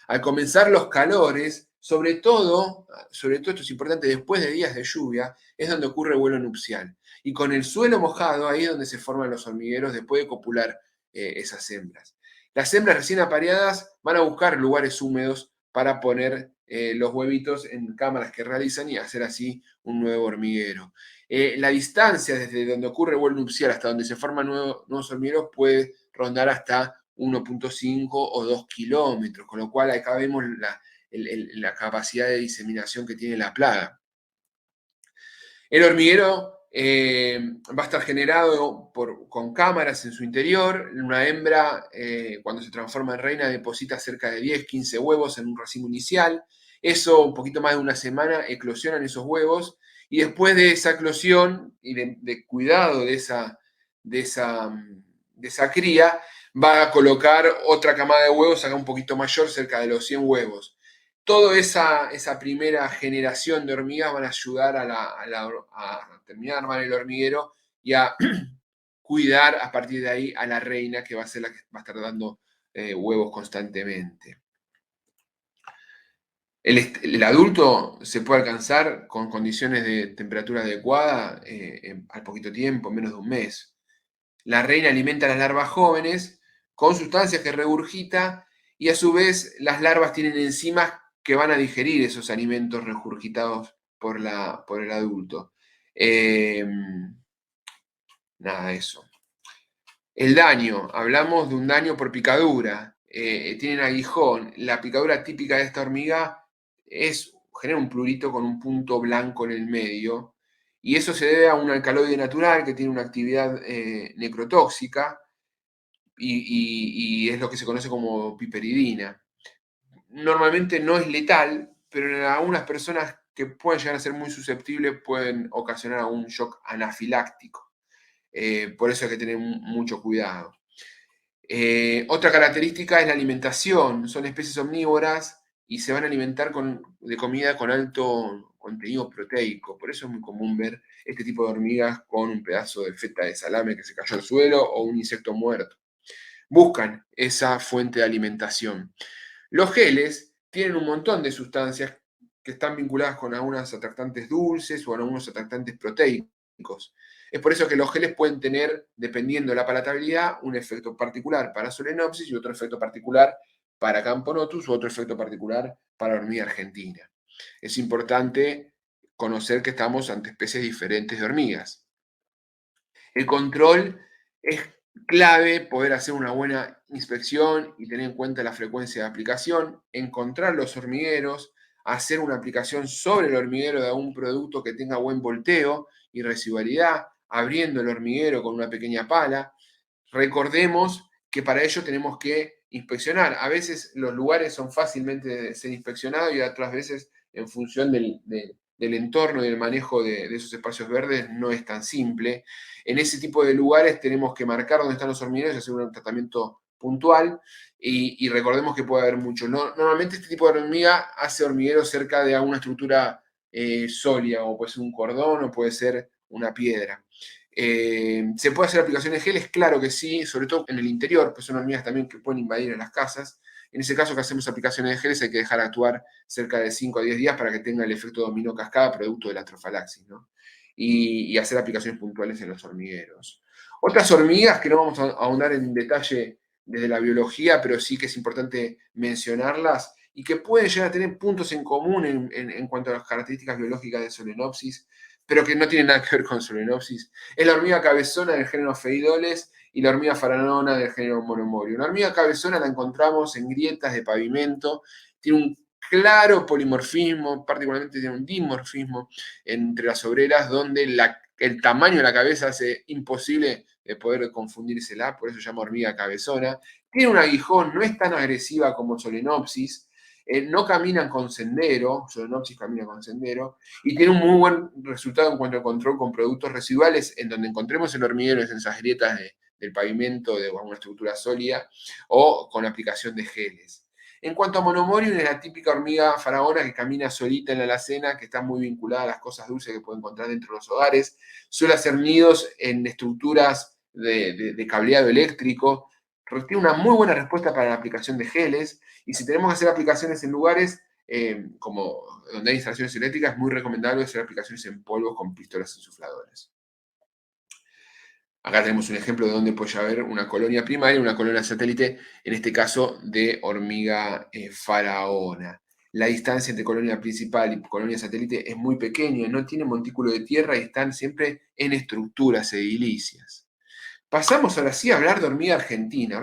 Al comenzar los calores, sobre todo esto es importante, después de días de lluvia, es donde ocurre el vuelo nupcial. Y con el suelo mojado, ahí es donde se forman los hormigueros después de copular esas hembras. Las hembras recién apareadas van a buscar lugares húmedos para poner los huevitos en cámaras que realizan y hacer así un nuevo hormiguero. La distancia desde donde ocurre el vuelo nupcial hasta donde se forman nuevos hormigueros puede rondar hasta 1.5 o 2 kilómetros, con lo cual acá vemos la capacidad de diseminación que tiene la plaga. El hormiguero va a estar generado con cámaras en su interior. Una hembra, cuando se transforma en reina, deposita cerca de 10, 15 huevos en un racimo inicial. Eso, un poquito más de una semana, eclosionan esos huevos. Y después de esa eclosión y de cuidado de esa cría, va a colocar otra camada de huevos acá un poquito mayor, cerca de los 100 huevos. Toda esa primera generación de hormigas van a ayudar a terminar de armar el hormiguero y a cuidar a partir de ahí a la reina, que va a ser la que va a estar dando huevos constantemente. El adulto se puede alcanzar con condiciones de temperatura adecuada al poquito tiempo, menos de un mes. La reina alimenta a las larvas jóvenes con sustancias que regurgita y a su vez las larvas tienen enzimas que van a digerir esos alimentos regurgitados por el adulto. Nada, eso. El daño, hablamos de un daño por picadura. Tienen aguijón. La picadura típica de esta hormiga genera un prurito con un punto blanco en el medio. Y eso se debe a un alcaloide natural que tiene una actividad necrotóxica y es lo que se conoce como piperidina. Normalmente no es letal, pero en algunas personas que pueden llegar a ser muy susceptibles pueden ocasionar un shock anafiláctico. Por eso hay que tener mucho cuidado. Otra característica es la alimentación. Son especies omnívoras y se van a alimentar de comida con alto contenido proteico. Por eso es muy común ver este tipo de hormigas con un pedazo de feta de salame que se cayó al suelo o un insecto muerto. Buscan esa fuente de alimentación. Los geles tienen un montón de sustancias que están vinculadas con algunos atractantes dulces o algunos atractantes proteicos. Es por eso que los geles pueden tener, dependiendo de la palatabilidad, un efecto particular para Solenopsis y otro efecto particular para Camponotus u otro efecto particular para hormiga argentina. Es importante conocer que estamos ante especies diferentes de hormigas. El control es clave, poder hacer una buena inspección y tener en cuenta la frecuencia de aplicación, encontrar los hormigueros, hacer una aplicación sobre el hormiguero de algún producto que tenga buen volteo y residualidad, abriendo el hormiguero con una pequeña pala. Recordemos que para ello tenemos que inspeccionar. A veces los lugares son fácilmente de ser inspeccionados y otras veces en función del entorno y del manejo de esos espacios verdes no es tan simple. En ese tipo de lugares tenemos que marcar dónde están los hormigueros y hacer un tratamiento puntual y recordemos que puede haber mucho. Normalmente este tipo de hormiga hace hormiguero cerca de alguna estructura sólida, o puede ser un cordón o puede ser una piedra. ¿Se puede hacer aplicaciones de geles? Claro que sí, sobre todo en el interior, pues son hormigas también que pueden invadir en las casas. En ese caso que hacemos aplicaciones de geles hay que dejar actuar cerca de 5 a 10 días para que tenga el efecto dominó cascada producto de la trofalaxis, ¿no? Y hacer aplicaciones puntuales en los hormigueros. Otras hormigas que no vamos a ahondar en detalle desde la biología, pero sí que es importante mencionarlas y que pueden llegar a tener puntos en común en cuanto a las características biológicas de Solenopsis, pero que no tienen nada que ver con Solenopsis, es la hormiga cabezona del género Feidoles y la hormiga faranona del género Monomorio. La hormiga cabezona la encontramos en grietas de pavimento, tiene un claro polimorfismo, particularmente tiene un dimorfismo entre las obreras, donde el tamaño de la cabeza hace imposible de poder confundírsela, por eso se llama hormiga cabezona. Tiene un aguijón, no es tan agresiva como Solenopsis, no caminan con sendero, Solenopsis camina con sendero, y tiene un muy buen resultado en cuanto al control con productos residuales, en donde encontremos el hormiguero en esas grietas del pavimento de una estructura sólida, o con aplicación de geles. En cuanto a Monomorio, es la típica hormiga faraona que camina solita en la alacena, que está muy vinculada a las cosas dulces que puede encontrar dentro de los hogares. Suele hacer nidos en estructuras de cableado eléctrico. Tiene una muy buena respuesta para la aplicación de geles. Y si tenemos que hacer aplicaciones en lugares como donde hay instalaciones eléctricas, es muy recomendable hacer aplicaciones en polvo con pistolas insufladoras. Acá tenemos un ejemplo de donde puede haber una colonia primaria y una colonia satélite, en este caso de hormiga faraona. La distancia entre colonia principal y colonia satélite es muy pequeña, no tiene montículo de tierra y están siempre en estructuras edilicias. Pasamos ahora sí a hablar de hormiga argentina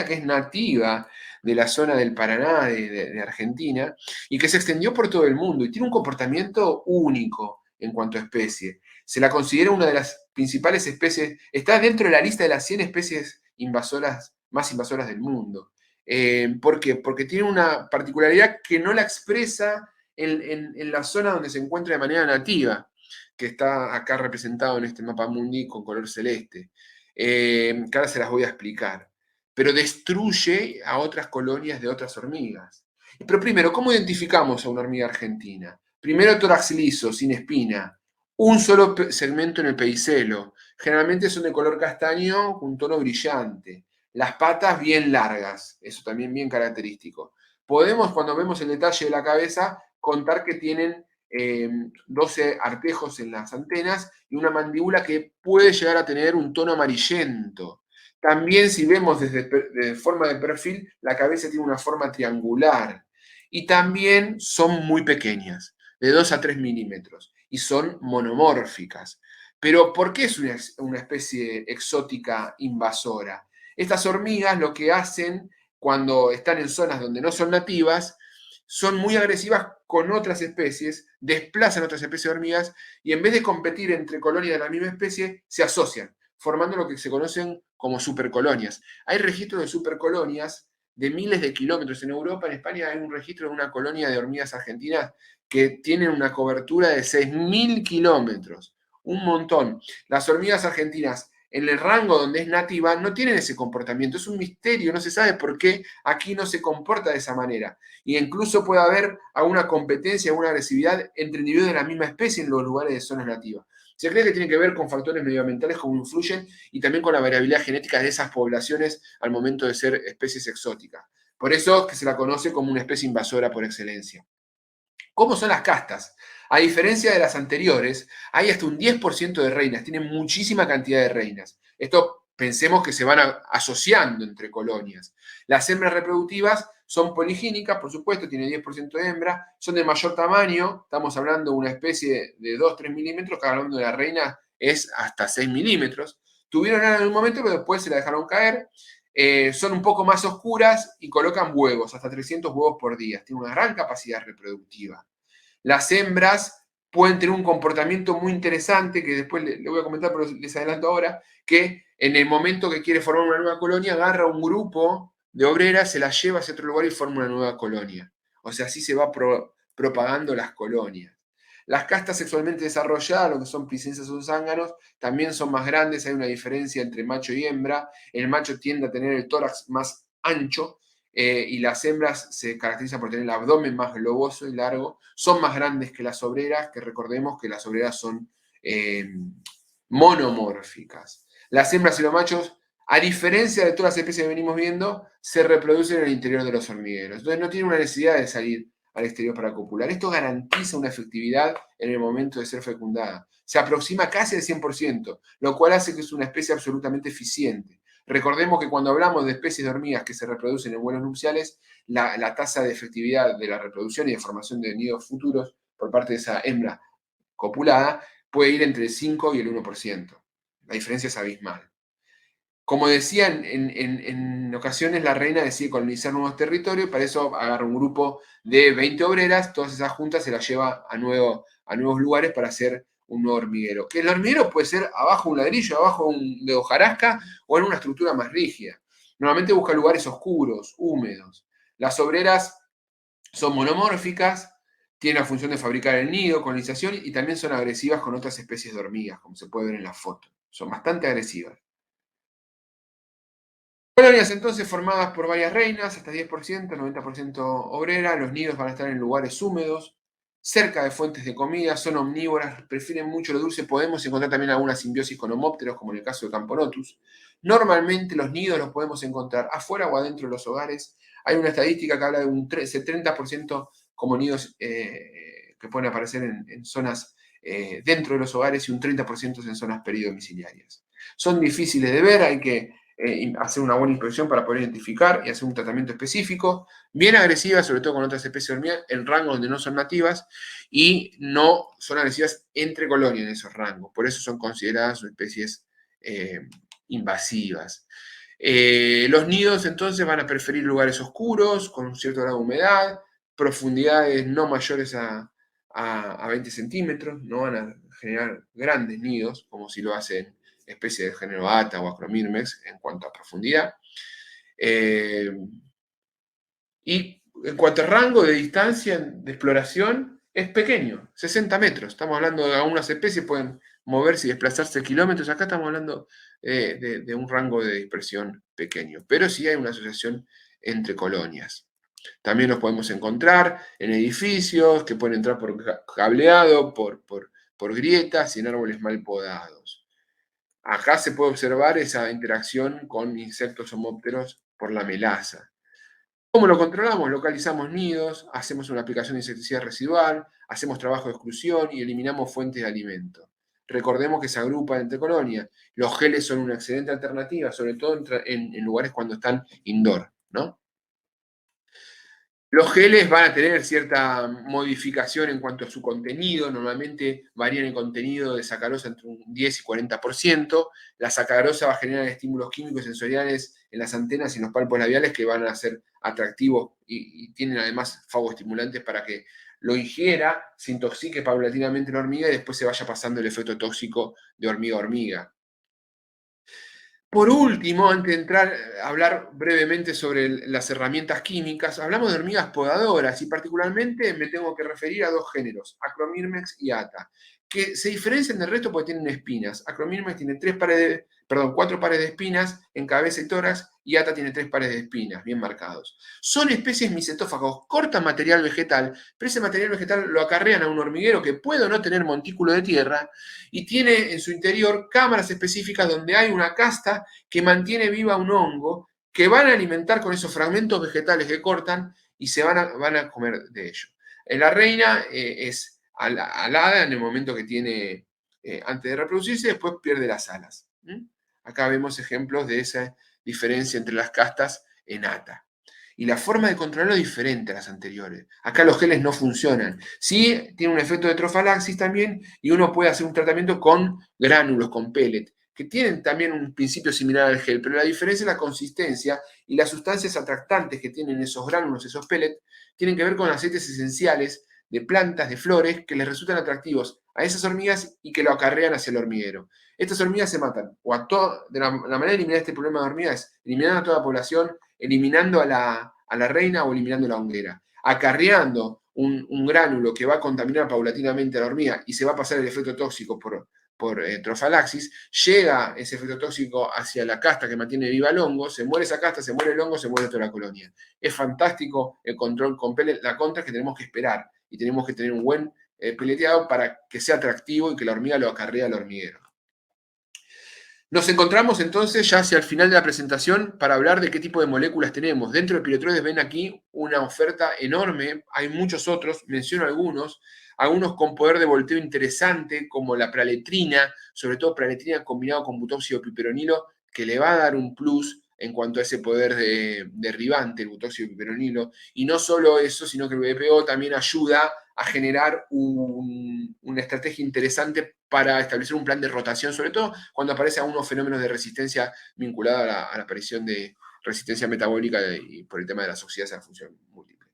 que es nativa de la zona del Paraná, de Argentina, y que se extendió por todo el mundo y tiene un comportamiento único en cuanto a especie. Se la considera una de las principales especies, está dentro de la lista de las 100 especies invasoras, más invasoras del mundo. ¿Por qué? Porque tiene una particularidad que no la expresa en la zona donde se encuentra de manera nativa, que está acá representado en este mapa mundi con color celeste. Que ahora se las voy a explicar. Pero destruye a otras colonias de otras hormigas. Pero primero, ¿cómo identificamos a una hormiga argentina? Primero, tórax liso, sin espina. Un solo segmento en el pedicelo. Generalmente son de color castaño con un tono brillante. Las patas bien largas, eso también bien característico. Podemos, cuando vemos el detalle de la cabeza, contar que tienen 12 artejos en las antenas y una mandíbula que puede llegar a tener un tono amarillento. También si vemos desde forma de perfil, la cabeza tiene una forma triangular y también son muy pequeñas, de 2 a 3 milímetros, y son monomórficas. Pero ¿por qué es una especie exótica invasora? Estas hormigas lo que hacen cuando están en zonas donde no son nativas, son muy agresivas con otras especies, desplazan otras especies de hormigas y en vez de competir entre colonias de la misma especie, se asocian, formando lo que se conocen como supercolonias. Hay registros de supercolonias de miles de kilómetros. En Europa, en España, hay un registro de una colonia de hormigas argentinas que tienen una cobertura de 6.000 kilómetros. Un montón. Las hormigas argentinas en el rango donde es nativa no tienen ese comportamiento. Es un misterio, no se sabe por qué aquí no se comporta de esa manera. Y incluso puede haber alguna competencia, alguna agresividad entre individuos de la misma especie en los lugares de zonas nativas. Se cree que tiene que ver con factores medioambientales como influyen y también con la variabilidad genética de esas poblaciones al momento de ser especies exóticas. Por eso que se la conoce como una especie invasora por excelencia. ¿Cómo son las castas? A diferencia de las anteriores, hay hasta un 10% de reinas, tienen muchísima cantidad de reinas. Esto pensemos que se van asociando entre colonias. Las hembras reproductivas son poligínicas, por supuesto, tienen 10% de hembra, son de mayor tamaño, estamos hablando de una especie de 2-3 milímetros, que hablando de la reina es hasta 6 milímetros. Tuvieron en un momento, pero después se la dejaron caer. Son un poco más oscuras y colocan huevos, hasta 300 huevos por día. Tienen una gran capacidad reproductiva. Las hembras pueden tener un comportamiento muy interesante, que después le voy a comentar, pero les adelanto ahora, que en el momento que quiere formar una nueva colonia, agarra un grupo de obreras, se las lleva hacia otro lugar y forma una nueva colonia. O sea, así se va propagando las colonias. Las castas sexualmente desarrolladas, lo que son plicenses o zánganos, también son más grandes, hay una diferencia entre macho y hembra. El macho tiende a tener el tórax más ancho y las hembras se caracterizan por tener el abdomen más globoso y largo. Son más grandes que las obreras, que recordemos que las obreras son monomórficas. Las hembras y los machos, a diferencia de todas las especies que venimos viendo, se reproducen en el interior de los hormigueros. Entonces no tienen una necesidad de salir al exterior para copular. Esto garantiza una efectividad en el momento de ser fecundada. Se aproxima casi al 100%, lo cual hace que es una especie absolutamente eficiente. Recordemos que cuando hablamos de especies de hormigas que se reproducen en vuelos nupciales, la tasa de efectividad de la reproducción y de formación de nidos futuros por parte de esa hembra copulada puede ir entre el 5 y el 1%. La diferencia es abismal. Como decía, en ocasiones la reina decide colonizar nuevos territorios, para eso agarra un grupo de 20 obreras, todas esas juntas se las lleva a nuevos lugares para hacer un nuevo hormiguero. Que el hormiguero puede ser abajo un ladrillo, abajo de hojarasca o en una estructura más rígida. Normalmente busca lugares oscuros, húmedos. Las obreras son monomórficas, tienen la función de fabricar el nido, colonización y también son agresivas con otras especies de hormigas, como se puede ver en la foto. Son bastante agresivas. Colonias entonces formadas por varias reinas, hasta 10%, 90% obrera. Los nidos van a estar en lugares húmedos, cerca de fuentes de comida, son omnívoras, prefieren mucho lo dulce. Podemos encontrar también alguna simbiosis con homópteros, como en el caso de Camponotus. Normalmente los nidos los podemos encontrar afuera o adentro de los hogares. Hay una estadística que habla de un 30% como nidos que pueden aparecer en zonas dentro de los hogares y un 30% en zonas peridomiciliarias. Son difíciles de ver, hay que hacer una buena inspección para poder identificar y hacer un tratamiento específico, bien agresivas, sobre todo con otras especies de hormigas, en rangos donde no son nativas y no son agresivas entre colonias en esos rangos. Por eso son consideradas especies invasivas. Los nidos entonces van a preferir lugares oscuros, con un cierto grado de humedad, profundidades no mayores a 20 centímetros, no van a generar grandes nidos, como si lo hacen especies del género Ata o Acromyrmex en cuanto a profundidad. Y en cuanto a rango de distancia de exploración, es pequeño, 60 metros. Estamos hablando de algunas especies pueden moverse y desplazarse kilómetros. Acá estamos hablando de un rango de dispersión pequeño, pero sí hay una asociación entre colonias. También los podemos encontrar en edificios que pueden entrar por cableado, por grietas y en árboles mal podados. Acá se puede observar esa interacción con insectos homópteros por la melaza. ¿Cómo lo controlamos? Localizamos nidos, hacemos una aplicación de insecticida residual, hacemos trabajo de exclusión y eliminamos fuentes de alimento. Recordemos que se agrupan entre colonias. Los geles son una excelente alternativa, sobre todo en lugares cuando están indoor, ¿no? Los geles van a tener cierta modificación en cuanto a su contenido, normalmente varían el contenido de sacarosa entre un 10 y 40%. La sacarosa va a generar estímulos químicos sensoriales en las antenas y en los palpos labiales que van a ser atractivos y tienen además fagoestimulantes para que lo ingiera, se intoxique paulatinamente la hormiga y después se vaya pasando el efecto tóxico de hormiga a hormiga. Por último, antes de entrar a hablar brevemente sobre las herramientas químicas, hablamos de hormigas podadoras y particularmente me tengo que referir a dos géneros, Acromyrmex y Ata, que se diferencian del resto porque tienen espinas. Acromyrmex tiene 4 pares de espinas en cabeza y tórax y Ata tiene 3 pares de espinas, bien marcados. Son especies micetófagos, cortan material vegetal, pero ese material vegetal lo acarrean a un hormiguero que puede o no tener montículo de tierra y tiene en su interior cámaras específicas donde hay una casta que mantiene viva un hongo que van a alimentar con esos fragmentos vegetales que cortan y se van a comer de ellos. La reina es alada en el momento que tiene, antes de reproducirse, después pierde las alas. Acá vemos ejemplos de esa diferencia entre las castas en Ata. Y la forma de controlarlo es diferente a las anteriores. Acá los geles no funcionan. Sí, tiene un efecto de trofalaxis también y uno puede hacer un tratamiento con gránulos, con pellet, que tienen también un principio similar al gel, pero la diferencia es la consistencia y las sustancias atractantes que tienen esos gránulos, esos pellets, tienen que ver con aceites esenciales de plantas, de flores, que les resultan atractivos a esas hormigas y que lo acarrean hacia el hormiguero. Estas hormigas se matan, o la manera de eliminar este problema de hormigas es eliminando a toda la población, eliminando a la reina o eliminando la honguera, acarreando un gránulo que va a contaminar paulatinamente a la hormiga y se va a pasar el efecto tóxico por trofalaxis, llega ese efecto tóxico hacia la casta que mantiene viva el hongo, se muere esa casta, se muere el hongo, se muere toda la colonia. Es fantástico el control con pellet. La contra es que tenemos que esperar y tenemos que tener un buen peleteado para que sea atractivo y que la hormiga lo acarrea al hormiguero. Nos encontramos entonces ya hacia el final de la presentación para hablar de qué tipo de moléculas tenemos. Dentro de piretroides ven aquí una oferta enorme, hay muchos otros, menciono algunos con poder de volteo interesante, como la praletrina, sobre todo praletrina combinado con butóxido piperonilo, que le va a dar un plus en cuanto a ese poder derribante, el butóxido piperonilo. Y no solo eso, sino que el BPO también ayuda a generar una estrategia interesante para establecer un plan de rotación, sobre todo cuando aparecen algunos fenómenos de resistencia vinculados a la aparición de resistencia metabólica y por el tema de las oxidaciones a la función múltiple.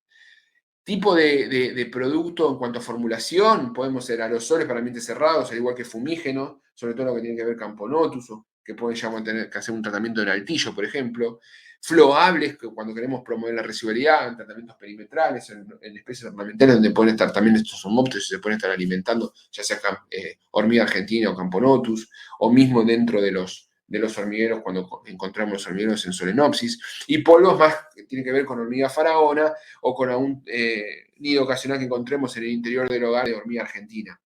Tipo de producto en cuanto a formulación, podemos ser aerosoles para ambientes cerrados, al igual que fumígenos, sobre todo lo que tiene que ver con Camponotus, o que pueden ya tener que hacer un tratamiento en altillo, por ejemplo. Floables, que cuando queremos promover la residualidad, en tratamientos perimetrales, en especies ornamentales, donde pueden estar también estos homópteros y se pueden estar alimentando, ya sea hormiga argentina o Camponotus, o mismo dentro de los hormigueros, cuando encontramos los hormigueros en Solenopsis, y polvos más que tienen que ver con hormiga faraona o con algún nido ocasional que encontremos en el interior del hogar de hormiga argentina.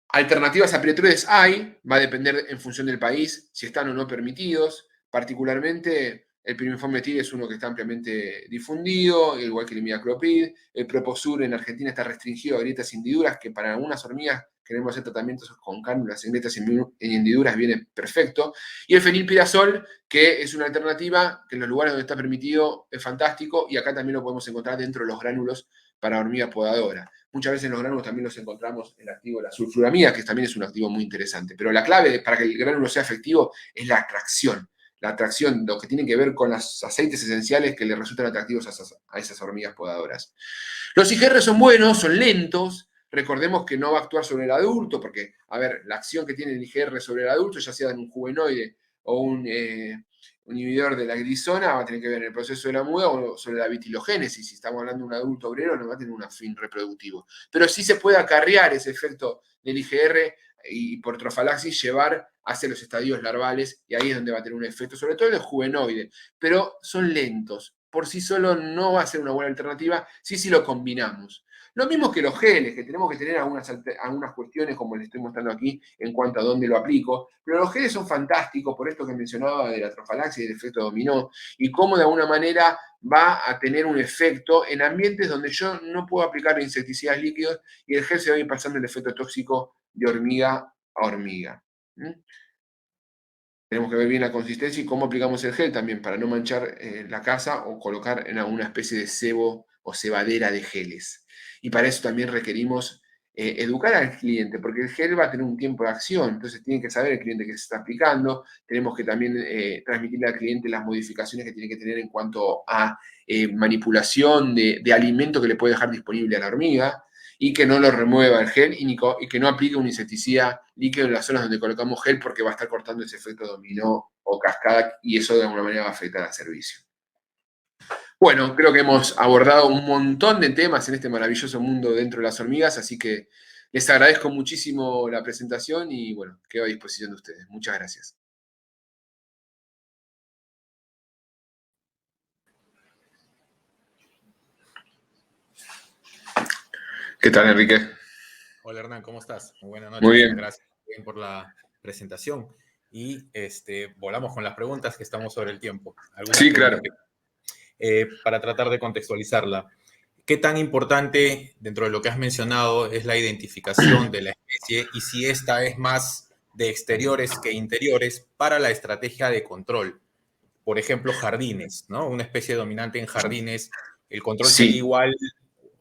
Alternativas a piretroides hay, va a depender en función del país, si están o no permitidos. Particularmente, el pirimiforme TIR es uno que está ampliamente difundido, igual que el imidacloprid. El Proposur en Argentina está restringido a grietas y hendiduras, que para algunas hormigas queremos hacer tratamientos con cánulas en grietas y hendiduras viene perfecto. Y el fenilpirazol, que es una alternativa que en los lugares donde está permitido es fantástico, y acá también lo podemos encontrar dentro de los gránulos para hormiga podadora. Muchas veces en los gránulos también los encontramos el activo de la sulfuramida, que también es un activo muy interesante. Pero la clave para que el gránulo sea efectivo es la atracción. La atracción, lo que tiene que ver con los aceites esenciales que le resultan atractivos a esas hormigas podadoras. Los IGR son buenos, son lentos. Recordemos que no va a actuar sobre el adulto, porque, a ver, la acción que tiene el IGR sobre el adulto, ya sea en un juvenoide o un inhibidor de la grisona, va a tener que ver en el proceso de la muda o sobre la vitilogénesis. Si estamos hablando de un adulto obrero, no va a tener un fin reproductivo. Pero sí se puede acarrear ese efecto del IGR y por trofalaxis llevar hacia los estadios larvales, y ahí es donde va a tener un efecto, sobre todo el juvenoide. Pero son lentos. Por sí solo no va a ser una buena alternativa si lo combinamos. Lo mismo que los geles, que tenemos que tener algunas cuestiones, como les estoy mostrando aquí, en cuanto a dónde lo aplico. Pero los geles son fantásticos, por esto que mencionaba de la trofalaxis y del efecto dominó, y cómo de alguna manera va a tener un efecto en ambientes donde yo no puedo aplicar insecticidas líquidos y el gel se va a ir pasando el efecto tóxico de hormiga a hormiga. Tenemos que ver bien la consistencia y cómo aplicamos el gel también para no manchar la casa o colocar en alguna especie de cebo o cebadera de geles. Y para eso también requerimos educar al cliente, porque el gel va a tener un tiempo de acción, entonces tiene que saber el cliente que se está aplicando. Tenemos que también transmitirle al cliente las modificaciones que tiene que tener en cuanto a manipulación de alimento que le puede dejar disponible a la hormiga, y que no lo remueva el gel y que no aplique un insecticida líquido en las zonas donde colocamos gel, porque va a estar cortando ese efecto dominó o cascada, y eso de alguna manera va a afectar al servicio. Bueno, creo que hemos abordado un montón de temas en este maravilloso mundo dentro de las hormigas, así que les agradezco muchísimo la presentación y bueno, quedo a disposición de ustedes. Muchas gracias. ¿Qué tal, Enrique? Hola, Hernán, ¿cómo estás? Muy buenas noches. Muy bien. Gracias por la presentación. Y volamos con las preguntas, que estamos sobre el tiempo. Sí, claro. Para tratar de contextualizarla. ¿Qué tan importante dentro de lo que has mencionado es la identificación de la especie y si esta es más de exteriores que interiores para la estrategia de control? Por ejemplo, jardines, ¿no? Una especie dominante en jardines, ¿el control sería igual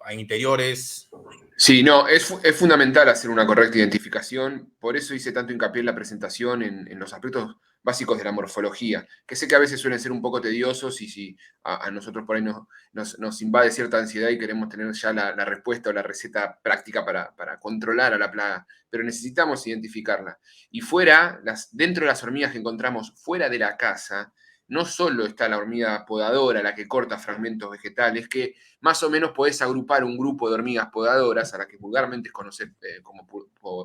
a interiores. Sí, no, es fundamental hacer una correcta identificación, por eso hice tanto hincapié en la presentación, en los aspectos básicos de la morfología, que sé que a veces suelen ser un poco tediosos y si a nosotros por ahí nos invade cierta ansiedad y queremos tener ya la respuesta o la receta práctica para controlar a la plaga, pero necesitamos identificarla. Y dentro de las hormigas que encontramos fuera de la casa, no solo está la hormiga podadora, la que corta fragmentos vegetales, que más o menos podés agrupar un grupo de hormigas podadoras, a la que vulgarmente es conocer como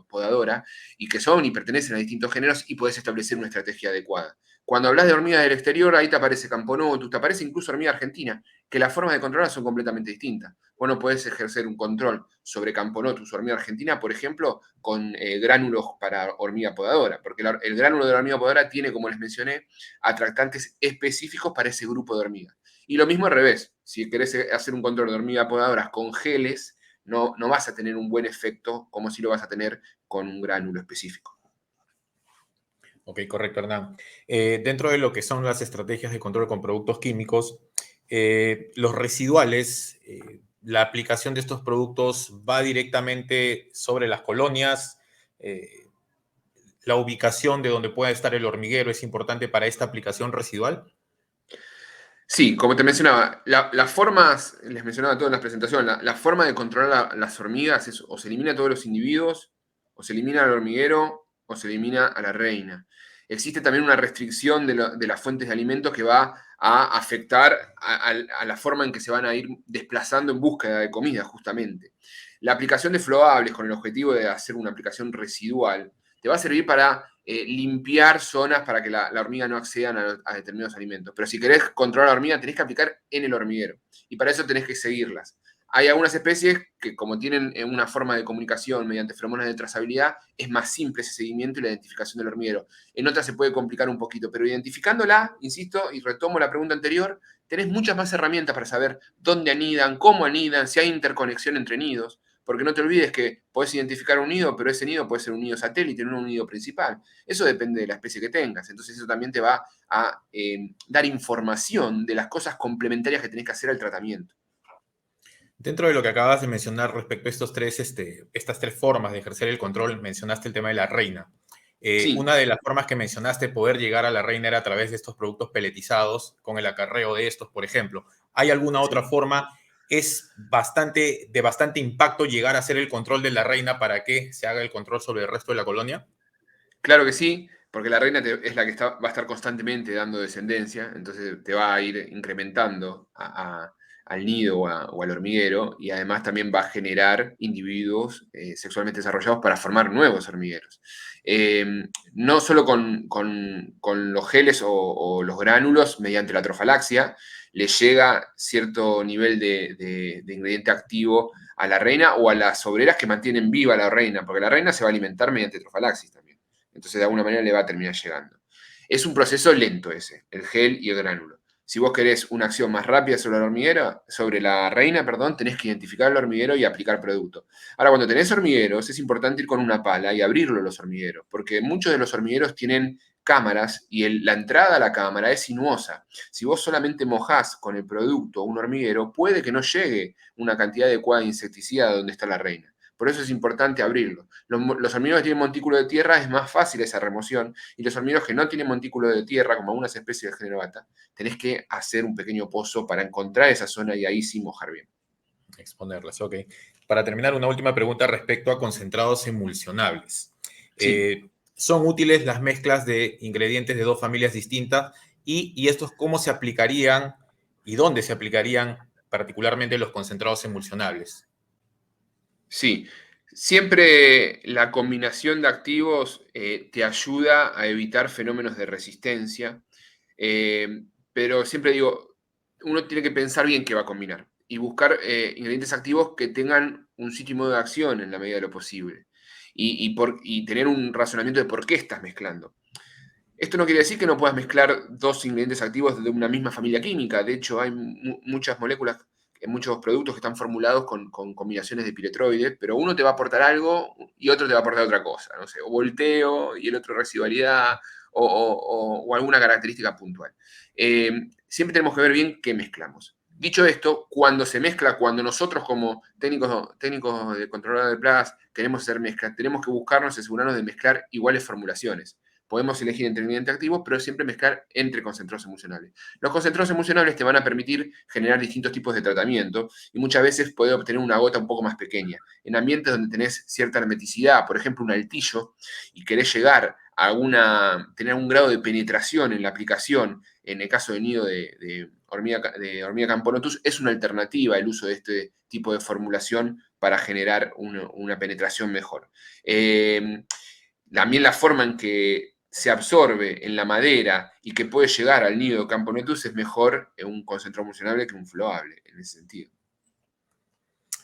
podadora, y que son y pertenecen a distintos géneros, y podés establecer una estrategia adecuada. Cuando hablas de hormigas del exterior, ahí te aparece Camponotus, te aparece incluso hormiga argentina, que las formas de controlar son completamente distintas. Vos no podés ejercer un control sobre Camponotus, hormiga argentina, por ejemplo, con gránulos para hormiga podadora, porque el gránulo de la hormiga podadora tiene, como les mencioné, atractantes específicos para ese grupo de hormigas. Y lo mismo al revés, si querés hacer un control de hormiga podadoras con geles, no vas a tener un buen efecto como si lo vas a tener con un gránulo específico. Ok, correcto, Hernán. Dentro de lo que son las estrategias de control con productos químicos, los residuales, la aplicación de estos productos va directamente sobre las colonias. La ubicación de donde pueda estar el hormiguero es importante para esta aplicación residual. Sí, como te mencionaba, las formas, les mencionaba todo en la presentación, la forma de controlar las hormigas es o se elimina a todos los individuos, o se elimina al hormiguero, o se elimina a la reina. Existe también una restricción de las fuentes de alimentos que va a afectar a la forma en que se van a ir desplazando en búsqueda de comida, justamente. La aplicación de floables con el objetivo de hacer una aplicación residual te va a servir para limpiar zonas para que la hormiga no accedan a determinados alimentos. Pero si querés controlar a la hormiga, tenés que aplicar en el hormiguero. Y para eso tenés que seguirlas. Hay algunas especies que, como tienen una forma de comunicación mediante feromonas de trazabilidad, es más simple ese seguimiento y la identificación del hormiguero. En otras se puede complicar un poquito, pero identificándola, insisto, y retomo la pregunta anterior, tenés muchas más herramientas para saber dónde anidan, cómo anidan, si hay interconexión entre nidos. Porque no te olvides que podés identificar un nido, pero ese nido puede ser un nido satélite, no un nido principal. Eso depende de la especie que tengas. Entonces eso también te va a dar información de las cosas complementarias que tenés que hacer al tratamiento. Dentro de lo que acabas de mencionar respecto a estas tres formas de ejercer el control, mencionaste el tema de la reina. Sí, Una de las formas que mencionaste poder llegar a la reina era a través de estos productos peletizados, con el acarreo de estos, por ejemplo. ¿Hay alguna otra sí. forma? ¿Es de bastante impacto llegar a hacer el control de la reina para que se haga el control sobre el resto de la colonia? Claro que sí, porque la reina es la que va a estar constantemente dando descendencia, entonces te va a ir incrementando al nido o al hormiguero y además también va a generar individuos sexualmente desarrollados para formar nuevos hormigueros. No solo con los geles o los gránulos mediante la trofalaxia, le llega cierto nivel de ingrediente activo a la reina o a las obreras que mantienen viva a la reina, porque la reina se va a alimentar mediante trofalaxis también. Entonces, de alguna manera le va a terminar llegando. Es un proceso lento ese, el gel y el gránulo. Si vos querés una acción más rápida sobre la hormiguera, sobre la reina, perdón, tenés que identificar el hormiguero y aplicar producto. Ahora, cuando tenés hormigueros, es importante ir con una pala y abrirlo los hormigueros, porque muchos de los hormigueros tienen cámaras y la entrada a la cámara es sinuosa. Si vos solamente mojás con el producto un hormiguero, puede que no llegue una cantidad adecuada de insecticida donde está la reina. Por eso es importante abrirlo. Los hormigueros que tienen montículo de tierra es más fácil esa remoción, y los hormigueros que no tienen montículo de tierra, como algunas especies del género bata, tenés que hacer un pequeño pozo para encontrar esa zona y ahí sí mojar bien. Exponerlas, ok. Para terminar, una última pregunta respecto a concentrados emulsionables. Sí. ¿Son útiles las mezclas de ingredientes de dos familias distintas? Y estos cómo se aplicarían y dónde se aplicarían particularmente los concentrados emulsionables? Sí, siempre la combinación de activos te ayuda a evitar fenómenos de resistencia, pero siempre digo, uno tiene que pensar bien qué va a combinar y buscar ingredientes activos que tengan un sitio y modo de acción en la medida de lo posible y tener un razonamiento de por qué estás mezclando. Esto no quiere decir que no puedas mezclar dos ingredientes activos de una misma familia química. De hecho, hay muchas moléculas, muchos productos que están formulados con combinaciones de piretroides, pero uno te va a aportar algo y otro te va a aportar otra cosa. No sé, o volteo y el otro residualidad o alguna característica puntual. Siempre tenemos que ver bien qué mezclamos. Dicho esto, cuando se mezcla, cuando nosotros como técnicos de controlador de plagas queremos hacer mezcla, tenemos que buscarnos y asegurarnos de mezclar iguales formulaciones. Podemos elegir entre ingrediente activo, pero siempre mezclar entre concentrados emulsionables. Los concentrados emulsionables te van a permitir generar distintos tipos de tratamiento y muchas veces puede obtener una gota un poco más pequeña. En ambientes donde tenés cierta hermeticidad, por ejemplo un altillo, y querés llegar a tener un grado de penetración en la aplicación, en el caso del nido de hormiga Camponotus, es una alternativa el uso de este tipo de formulación para generar una penetración mejor. También la forma en que se absorbe en la madera y que puede llegar al nido de Camponotus es mejor en un concentrado emulsionable que un floable, en ese sentido.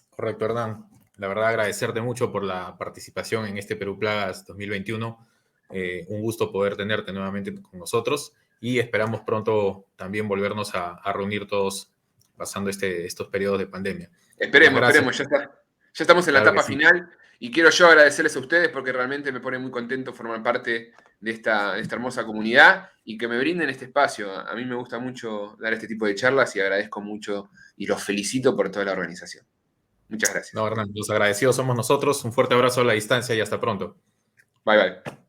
Correcto, Hernán. La verdad, agradecerte mucho por la participación en este Perú Plagas 2021. Un gusto poder tenerte nuevamente con nosotros y esperamos pronto también volvernos a reunir todos pasando estos periodos de pandemia. Esperemos, ya estamos en la Claro que etapa sí. final y quiero yo agradecerles a ustedes porque realmente me pone muy contento formar parte de esta hermosa comunidad y que me brinden este espacio. A mí me gusta mucho dar este tipo de charlas y agradezco mucho y los felicito por toda la organización. Muchas gracias. No, Hernán, los agradecidos somos nosotros. Un fuerte abrazo a la distancia y hasta pronto. Bye bye.